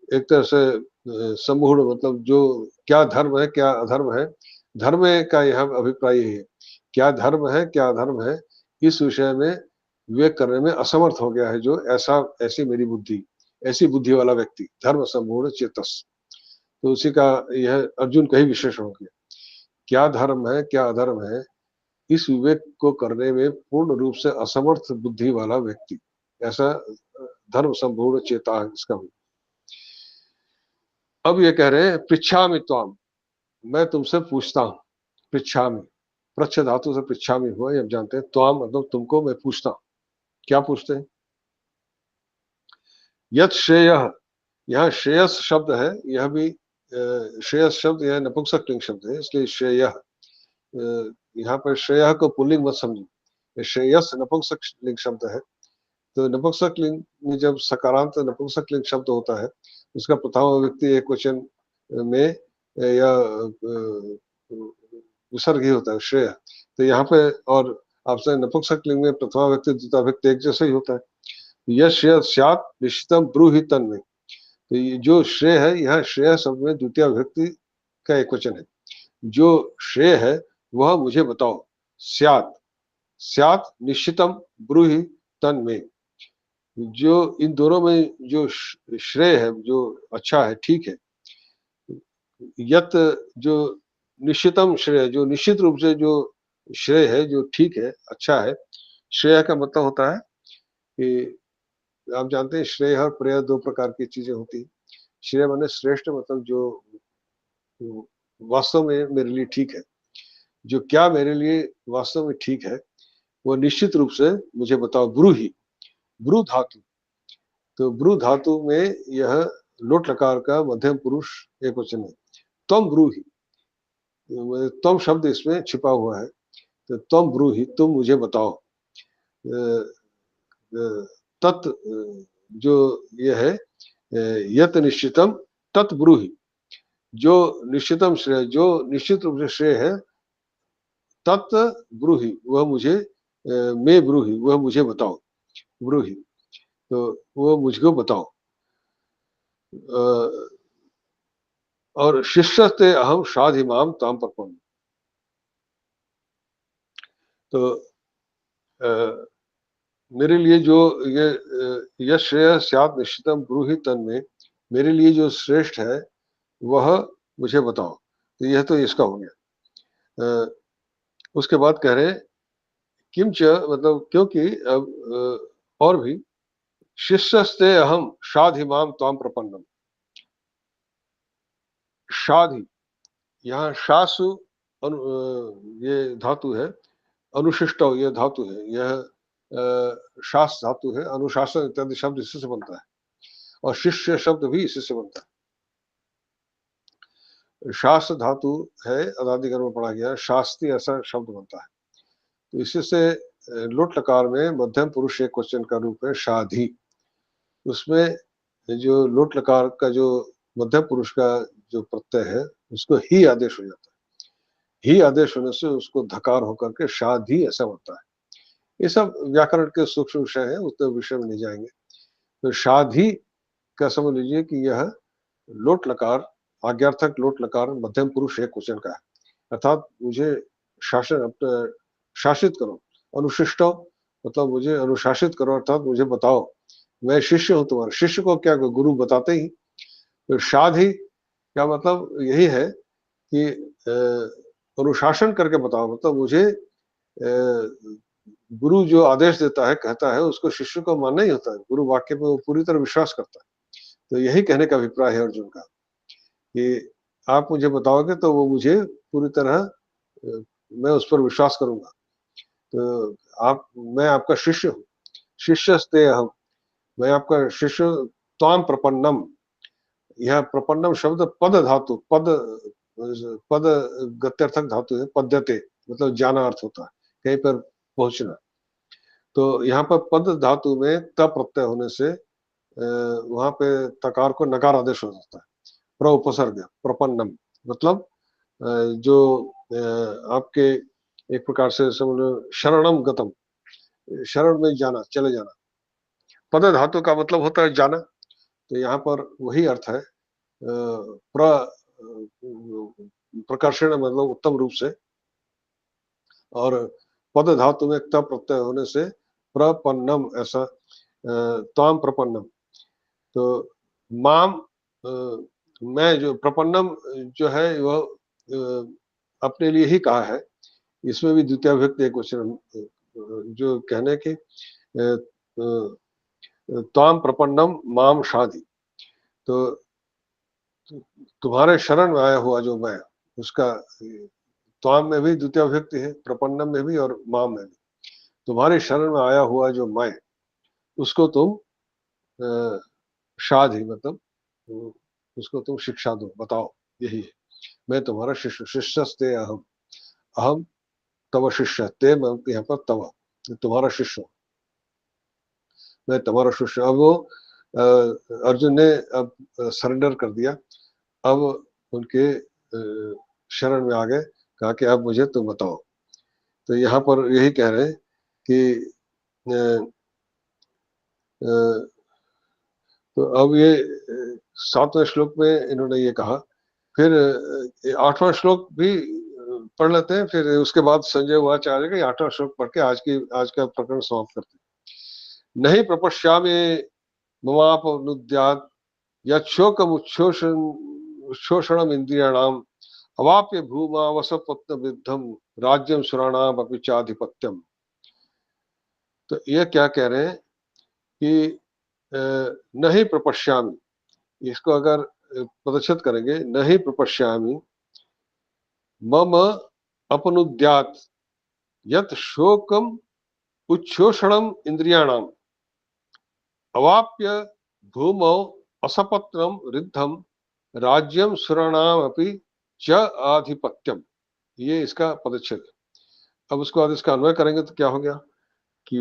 एक तरह से समूढ़, मतलब जो क्या धर्म है क्या अधर्म है, धर्म का यह अभिप्राय है, क्या धर्म है क्या अधर्म है, इस विषय में विवेक करने में असमर्थ हो गया है जो ऐसी मेरी बुद्धि, ऐसी बुद्धि वाला व्यक्ति, धर्म संपूर्ण चेतस। तो उसी का यह अर्जुन का ही विशेषण हो गया, क्या धर्म है क्या अधर्म है, इस विवेक को करने में पूर्ण रूप से असमर्थ बुद्धि वाला व्यक्ति, ऐसा धर्म संपूर्ण चेता इसका हुआ। अब ये कह रहे हैं पृच्छामि त्वाम, मैं तुमसे पूछता हूं, पृच्छामि, पृच्छ धातु से पृच्छामि हुआ, ये अब जानते हैं। त्वाम मतलब तुमको मैं पूछता हूं, क्या पूछते हैं? यत श्रेय, यहाँ श्रेयस शब्द है, यह भी श्रेयस शब्द यह नपुंसकलिंग शब्द है, इसलिए श्रेय, यहाँ पर श्रेय को पुल्लिंग मत समझो, श्रेयस नपुंसकलिंग शब्द है। तो नपुंसकलिंग में जब सकारांत नपुंसकलिंग शब्द होता है, उसका प्रथमा व्यक्ति एक वचन में या विसर्ग ही होता है श्रेय। तो यहाँ पे और आपसे नपुंसकलिंग में प्रथमा व्यक्ति द्वितीय व्यक्ति एक जैसा ही होता है। यश स्यात् निश्चितम ब्रूहि तन्मे, तो ये जो श्रेय है, यहाँ श्रेय शब्द में द्वितीय व्यक्ति का एक वचन है, जो श्रेय है वह मुझे बताओ। स्यात्, स्यात् निश्चितम ब्रूहि तन्मे, जो इन दोनों में जो श्रेय है, जो अच्छा है, ठीक है। यत जो निश्चितम श्रेय, जो निश्चित रूप से जो श्रेय है, जो ठीक है, अच्छा है। श्रेय का मतलब होता है कि आप जानते हैं श्रेय और प्रेय दो प्रकार की चीजें होती है। श्रेय माने श्रेष्ठ, मतलब जो वास्तव में मेरे लिए ठीक है, जो क्या मेरे लिए वास्तव में ठीक है वो निश्चित रूप से मुझे बताओ। ब्रूहि, ब्रू धातु, तो ब्रू धातु में यह लोट लकार का मध्यम पुरुष एक वचन है। तम ब्रूहि, तम शब्द इसमें छिपा हुआ है, तो तम ब्रूहि, तुम मुझे बताओ। तत् जो ये है यत निश्चितम तत् ब्रूहि, जो निश्चितम श्रेय, जो निश्चित रूप से श्रेय है, तत् ब्रूहि, वह मुझे मैं ब्रूहि, वह मुझे बताओ, ब्रूहि, तो वो मुझको बताओ। और शिष्यस्ते अहम साधिमाम ताम प्रपन्न, तो मेरे लिए जो ये यश श्रेय स्यात् निश्चितम ब्रूहि तन्मे, मेरे लिए जो श्रेष्ठ है वह मुझे बताओ। तो यह तो इसका हो गया। उसके बाद कह रहे किंच, मतलब क्योंकि अब और भी, शिष्यस्ते अहम साधिमाम ताम प्रपन्नम, साधि, यहाँ शासु ये धातु है, अनुशिष्ट ये धातु है, यह शास धातु है, अनुशासन इत्यादि शब्द इससे बनता है, और शिष्य शब्द भी इसी से बनता है। शास्त्र धातु है, अदादिगण में पढ़ा गया, शास्त्री ऐसा शब्द बनता है। तो इसी से लोट लकार में मध्यम पुरुष एक क्वेश्चन का रूप है शाधि, उसमें जो लोट लकार का जो मध्यम पुरुष का जो प्रत्यय है उसको ही आदेश हो जाता है, ही आदेश होने से उसको धकार होकर के शाधि ऐसा होता है। ये सब व्याकरण के सूक्ष्म विषय है, उतने विषय में नहीं जाएंगे। तो शाधि का समझ लीजिए कि यह लोट लकार, आज्ञार्थक लोट लकार मध्यम पुरुष एक क्वेश्चन का है, अर्थात मुझे शासन अपना शासित करो, अनुशिष्टो मतलब मुझे अनुशासित करो, अर्थात मुझे बताओ, मैं शिष्य हूं तुम्हारा। शिष्य को क्या गुरु बताते ही, तो शाधि क्या मतलब यही है कि अनुशासन करके बताओ, मतलब मुझे गुरु जो आदेश देता है, कहता है, उसको शिष्य को मानना ही होता है, गुरु वाक्य पे वो पूरी तरह विश्वास करता है। तो यही कहने का अभिप्राय है अर्जुन का कि आप मुझे बताओगे तो वो मुझे पूरी तरह मैं उस पर विश्वास करूंगा। तो आप, मैं आपका शिष्य हूँ, शिष्यस्ते अहम, मैं आपका शिष्य, त्वाम प्रपन्नम, यह प्रपन्नम शब्द पद धातु, पद गत्यर्थक धातु है, पद्यते मतलब जाना अर्थ होता है, कहीं पर पहुंचना। तो यहाँ पर पद धातु में त प्रत्यय होने से वहां पे तकार को नकार आदेश हो जाता है, प्र उपसर्ग प्रपन्नम, मतलब जो आपके एक प्रकार से समझ लो शरणम गतम, शरण में जाना, चले जाना। पद धातु का मतलब होता है जाना, तो यहाँ पर वही अर्थ है, प्रकर्षण मतलब उत्तम रूप से, और पद धातु में त प्रत्यय होने से प्रपन्नम ऐसा, ताम प्रपन्नम। तो माम, मैं जो प्रपन्नम जो है वह अपने लिए ही कहा है, इसमें भी द्वितीय विभक्ति एक क्वेश्चन जो कहने की ताम प्रपन्नम माम शादी, तो तुम्हारे शरण में आया हुआ जो मैं, उसका त्वाम में भी द्वितीय विभक्ति है, प्रपन्नम में भी और माम में भी, तुम्हारे शरण में आया हुआ जो मैं, उसको तुम शाधि मतलब उसको तुम शिक्षा दो, बताओ, यही है, मैं तुम्हारा शिष्य, शिष्यस्ते अहम, अहम तव शिष्य, ते मैं यहाँ पर तव, तुम्हारा शिष्य, मैं तुम्हारा शिष्य। अब वो अर्जुन ने अब सरेंडर कर दिया, अब उनके शरण में आ गए, कहा कि अब मुझे तुम बताओ। तो यहाँ पर यही कह रहे हैं कि तो अब ये 7वें श्लोक में इन्होंने ये कहा, फिर 8वां श्लोक भी पढ़ लेते हैं, फिर उसके बाद संजय वाच आ जाएगा, 8वां श्लोक पढ़ के आज का प्रकरण समाप्त करते हैं। नहीं प्रपश्यामि ममापनुद्यात् यच्छोकमुच्छोषणम् इंद्रियाणाम अवाप्य भूमा वसपत्न विद्धम राज्यम सुराणाम अपि चाधिपत्यम। तो ये क्या कह रहे हैं कि नहीं प्रपश्यामि, इसको अगर पदच्छेद करेंगे, नहीं प्रपश्यामि मम अपनुद्यात् यत् शोकम उच्छोषणम इंद्रियाणाम अवाप्य भूमौ असपत्रम रिद्धम राज्यम सुराणाम अपि च आधिपत्यम, ये इसका पदच्छेद। अब उसके बाद इसका अन्वय करेंगे तो क्या हो गया कि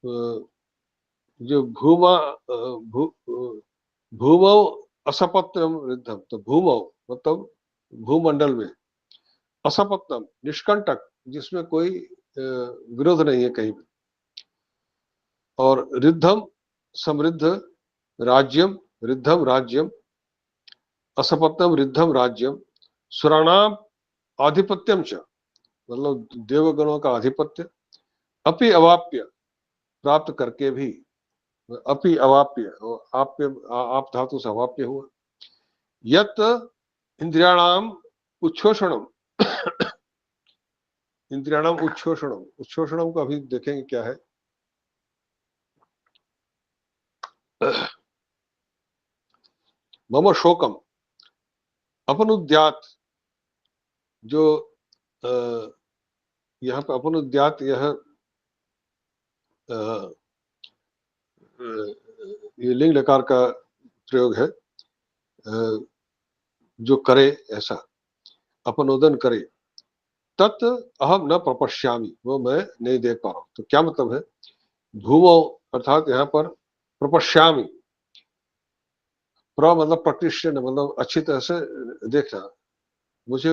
जो भूमौ असपत्नम रिद्धम, तो भूमौ मतलब भूमंडल में, असपत्नम निष्कंटक जिसमें कोई विरोध नहीं है कहीं भी, और रिद्धम समृद्ध, राज्यम रिद्धम राज्यम, असपत्नम रिद्धम राज्यम, सुराणाम आधिपत्यम च, मतलब देवगणों का आधिपत्य, अपि अवाप्य प्राप्त करके भी, अपि अवाप्य, आप्य आप धातु से अवाप्य हुआ, यत इंद्रियाणाम उच्छोषणम, इंद्रियाणाम उच्छोषणम, उच्छोषणम को अभी देखेंगे क्या है। मम शोकम अपनुद्यात, जो यहाँ पे अपनुद्यात, यह ये लिंग लकार का प्रयोग है, जो करे ऐसा, अपनोदन करे, तत् अहम न प्रपश्यामि, वो मैं नहीं देख पा रहा हूं। तो क्या मतलब है, भूमौ अर्थात यहाँ पर प्रपश्यामि, प्र मतलब प्रकृष्ण, मतलब अच्छी तरह से देखना। मुझे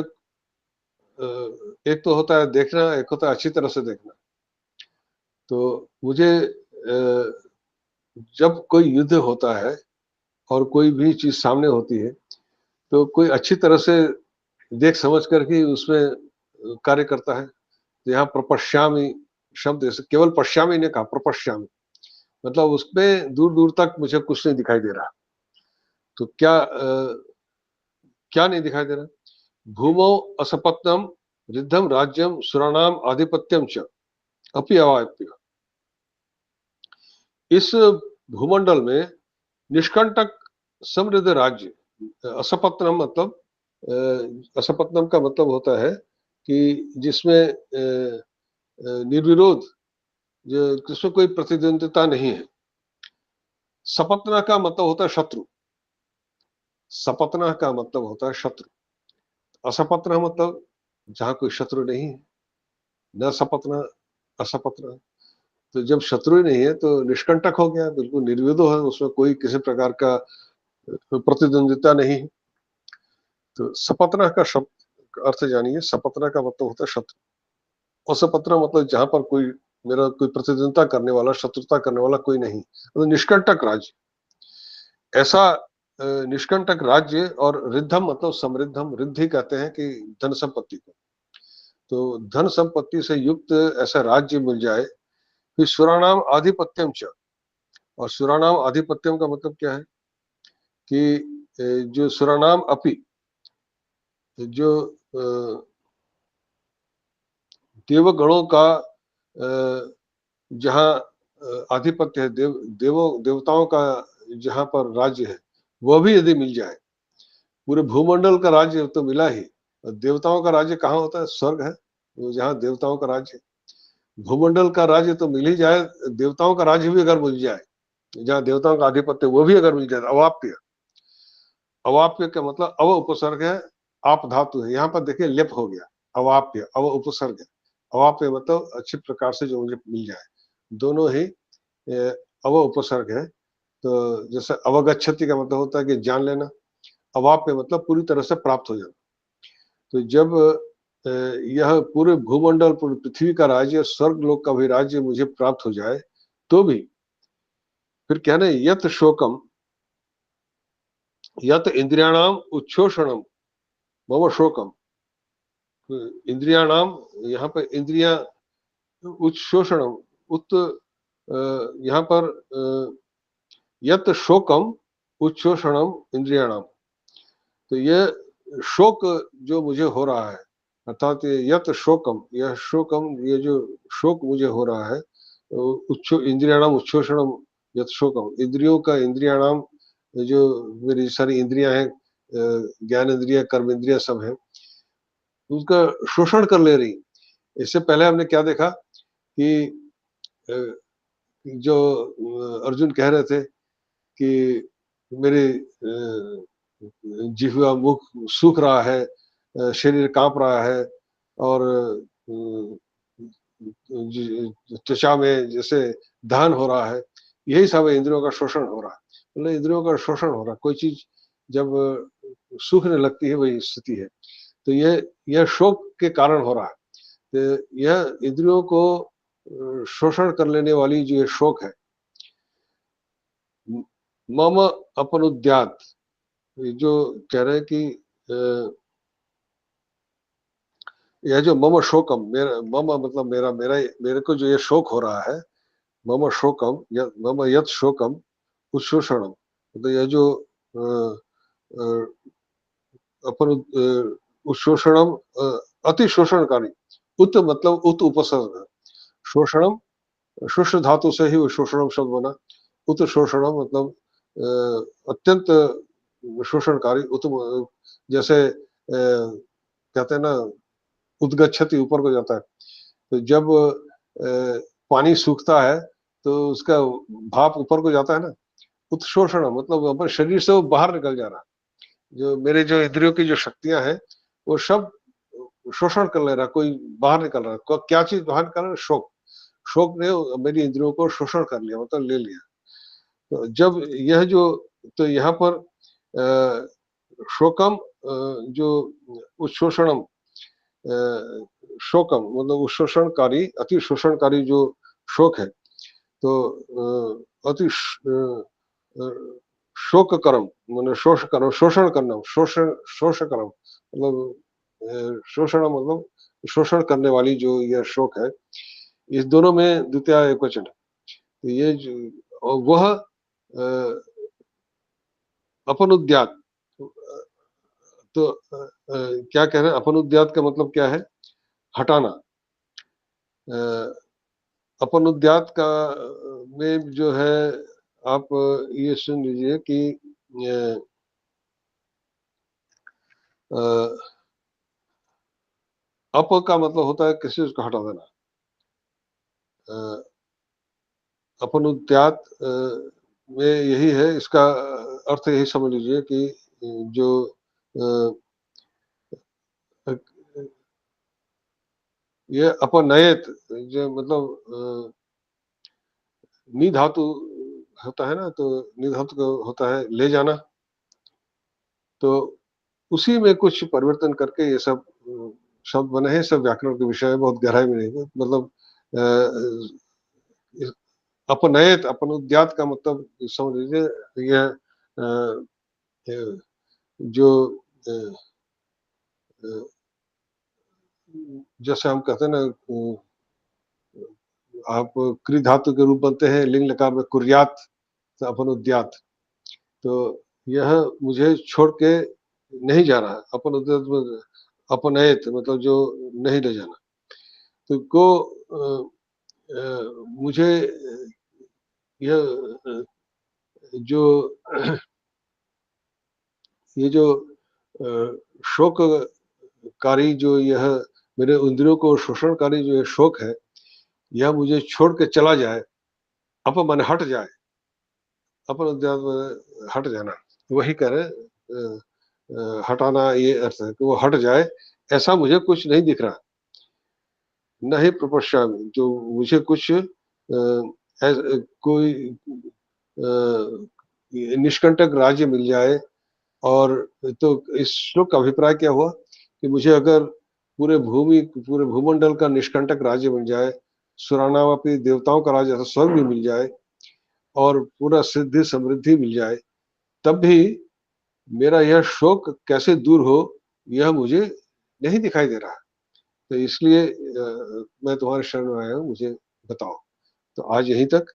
एक तो होता है देखना, एक होता है अच्छी तरह से देखना। तो मुझे जब कोई युद्ध होता है और कोई भी चीज सामने होती है, तो कोई अच्छी तरह से देख समझ करके उसमें कार्य करता है। तो यहाँ प्रपश्यामि शब्द, केवल पश्यामि ने कहा, प्रपश्यामि मतलब उसमें दूर दूर तक मुझे कुछ नहीं दिखाई दे रहा। तो क्या नहीं दिखाई दे रहा, भूमौ असपत्नम रिद्धम राज्यम सुराणाम आधिपत्यम च अपि अवाप्य, इस भूमंडल में निष्कंटक समृद्ध राज्य, असपत्नम मतलब असपत्नम का मतलब होता है कि जिसमें निर्विरोध, जिसमें कोई प्रतिद्वंदिता नहीं है। सपत्ना का मतलब होता है शत्रु, सपत्ना का मतलब होता है शत्रु, असपत्ना मतलब जहां कोई शत्रु नहीं है, न सपत्ना असपत्ना। तो जब शत्रु ही नहीं है तो निष्कंटक हो गया, बिल्कुल निर्विरोध है, उसमें कोई किसी प्रकार का प्रतिद्वंदिता नहीं है। तो सपत्ना का शब्द अर्थ जानिए, सपत्ना का मतलब होता है शत्रु, और सपत्ना मतलब जहां पर कोई मेरा कोई प्रतिद्वंदिता करने वाला, शत्रुता करने वाला कोई नहीं, तो निष्कंटक राज्य, ऐसा निष्कंटक राज्य। और रिद्धम मतलब समृद्धम, रिद्धि कहते हैं कि धन संपत्ति को, तो धन संपत्ति से युक्त ऐसा राज्य मिल जाए। फिर सुराणाम आधिपत्यम च, और सुराणाम आधिपत्यम का मतलब क्या है कि जो सुराणाम अपि, जो देवगणों का जहाँ आधिपत्य है, देवताओं का जहाँ पर राज्य है, वह भी यदि मिल जाए, पूरे भूमंडल का राज्य तो मिला ही, और देवताओं का राज्य कहाँ होता है, स्वर्ग है, वो जहाँ देवताओं का राज्य। भूमंडल का राज्य तो मिल ही जाए, देवताओं का राज्य भी अगर मिल जाए, जहाँ देवताओं का आधिपत्य वो भी अगर मिल जाए, अवाप्य, अवाप्य का मतलब अव उपसर्ग है, आप धातु है, यहाँ पर देखिए लेप हो गया, अवाप्य अव उपसर्ग है, अवाप्य मतलब अच्छी प्रकार से जो मुझे मिल जाए, दोनों ही अव उपसर्ग है। तो जैसे अवगच्छति का मतलब होता है कि जान लेना, अवाप्य मतलब पूरी तरह से प्राप्त हो जाना। तो जब यह पूरे भूमंडल, पूरी पृथ्वी का राज्य, स्वर्ग लोक का भी राज्य मुझे प्राप्त हो जाए, तो भी फिर कहना यत शोकम, यत इंद्रियाणाम उच्छोषणम मम शोकम, इंद्रियाणाम, यहाँ पर इंद्रिया उच्छोषणम, उत यहाँ पर यत शोकम उच्छोषणम इंद्रियाणाम, तो ये शोक जो मुझे हो रहा है, अर्थात यत शोकम, यह शोकम, ये जो शोक मुझे हो रहा है, इंद्रियाणाम उच्छोषणम यत शोकम, इंद्रियों का, इंद्रियाणाम जो मेरी सारी इंद्रियां हैं, ज्ञान इंद्रिया, कर्म इंद्रिया सब है, उसका शोषण कर ले रही। इससे पहले हमने क्या देखा कि जो अर्जुन कह रहे थे कि मेरे जिह्वा मुख सूख रहा है, शरीर कांप रहा है, और त्वचा में जैसे दहन हो रहा है, यही सब इंद्रियों का शोषण हो रहा है। मतलब इंद्रियों का शोषण हो रहा है, कोई चीज जब सूखने लगती है वही स्थिति है। तो यह शोक के कारण हो रहा है। तो यह इंद्रियों को शोषण कर लेने वाली जो ये शोक है, मम अपनुद्यात, जो कह रहे हैं कि यह जो मम शोकम, मेरा मम मतलब मेरा मेरा मेरे को जो ये शोक हो रहा है, मम शोकम मम यत शोकम उच्छोषणम, मतलब यह जो अ, अपन उच्छोषणम अति शोषणकारी, उत मतलब उत उपसर्ग है, शोषणम शुष्र धातु से ही वो शोषणम शब्द बना। उत शोषणम मतलब अत्यंत शोषणकारी, उत जैसे कहते हैं ना उद्गच्छति, ऊपर को जाता है। तो जब पानी सूखता है तो उसका भाप ऊपर को जाता है ना, उत्शोषण मतलब अपने शरीर से वो बाहर निकल जा रहा है। जो मेरे जो इंद्रियों की जो शक्तियां हैं वो सब शोषण कर ले रहा है, कोई बाहर निकल रहा है। क्या चीज बाहर निकल रहा है? शोक। शोक ने मेरी इंद्रियों को शोषण कर लिया, मतलब ले लिया। तो जब यह जो, तो यहाँ पर शोकम जो उच्छोषणम, शोकम मतलब उच्छोषणकारी, अति शोषणकारी जो शोक है, तो अति शोक कर्म मतलब शोष कर्म, शोषण करना, शोषण शोष कर्म मतलब शोषण मतलब शोषण करने वाली जो यह शोक है, इस दोनों में द्वितीय एकवचन है। तो ये जो और वह अपनुद्यात, तो क्या कह रहे हैं, अपनुद्यात का मतलब क्या है? हटाना। अपनुद्यात का में जो है, आप ये सुन लीजिए कि अप का मतलब होता है किसी चीज को हटा देना। अपनुद्यात में यही है, इसका अर्थ यही समझ लीजिए कि जो ये अपनयत, जो मतलब नी धातु होता है ना, तो नी धातु का होता है ले जाना। तो उसी में कुछ परिवर्तन करके ये सब शब्द बने हैं। सब व्याकरण के विषय में बहुत गहराई में नहीं, मतलब अपनयत, अपनुद्यात का मतलब समझ लीजिए यह जो अ, अ, जैसे हम कहते हैं ना, आप क्रि धातु के रूप बनते हैं लिंग लकार में कुर्यात, अपनुद्यात। तो यह मुझे छोड़ के नहीं जा रहा है। अपनुद्यात अपनयत मतलब जो नहीं ले जाना। तो को मुझे यह जो ये जो शोककारी जो यह मेरे इंद्रियों को शोषणकारी जो ये शोक है, यह मुझे छोड़ के चला जाए, अपन मन हट जाए, अपन हट जाना, वही कह रहे हटाना, ये अर्थ है कि वो हट जाए, ऐसा मुझे कुछ नहीं दिख रहा। न ही प्रपश्यामि, जो मुझे कुछ कोई निष्कंटक राज्य मिल जाए। और तो इस श्लोक का अभिप्राय क्या हुआ कि मुझे अगर पूरे भूमंडल का निष्कंटक राज्य मिल जाए, सुरानावपि, देवताओं का राज्य अर्थात स्वर्ग भी मिल जाए, और पूरा सिद्धि समृद्धि मिल जाए, तब भी मेरा यह शोक कैसे दूर हो, यह मुझे नहीं दिखाई दे रहा। तो इसलिए मैं तुम्हारे शरण में आया हूँ, मुझे बताओ। तो आज यहीं तक।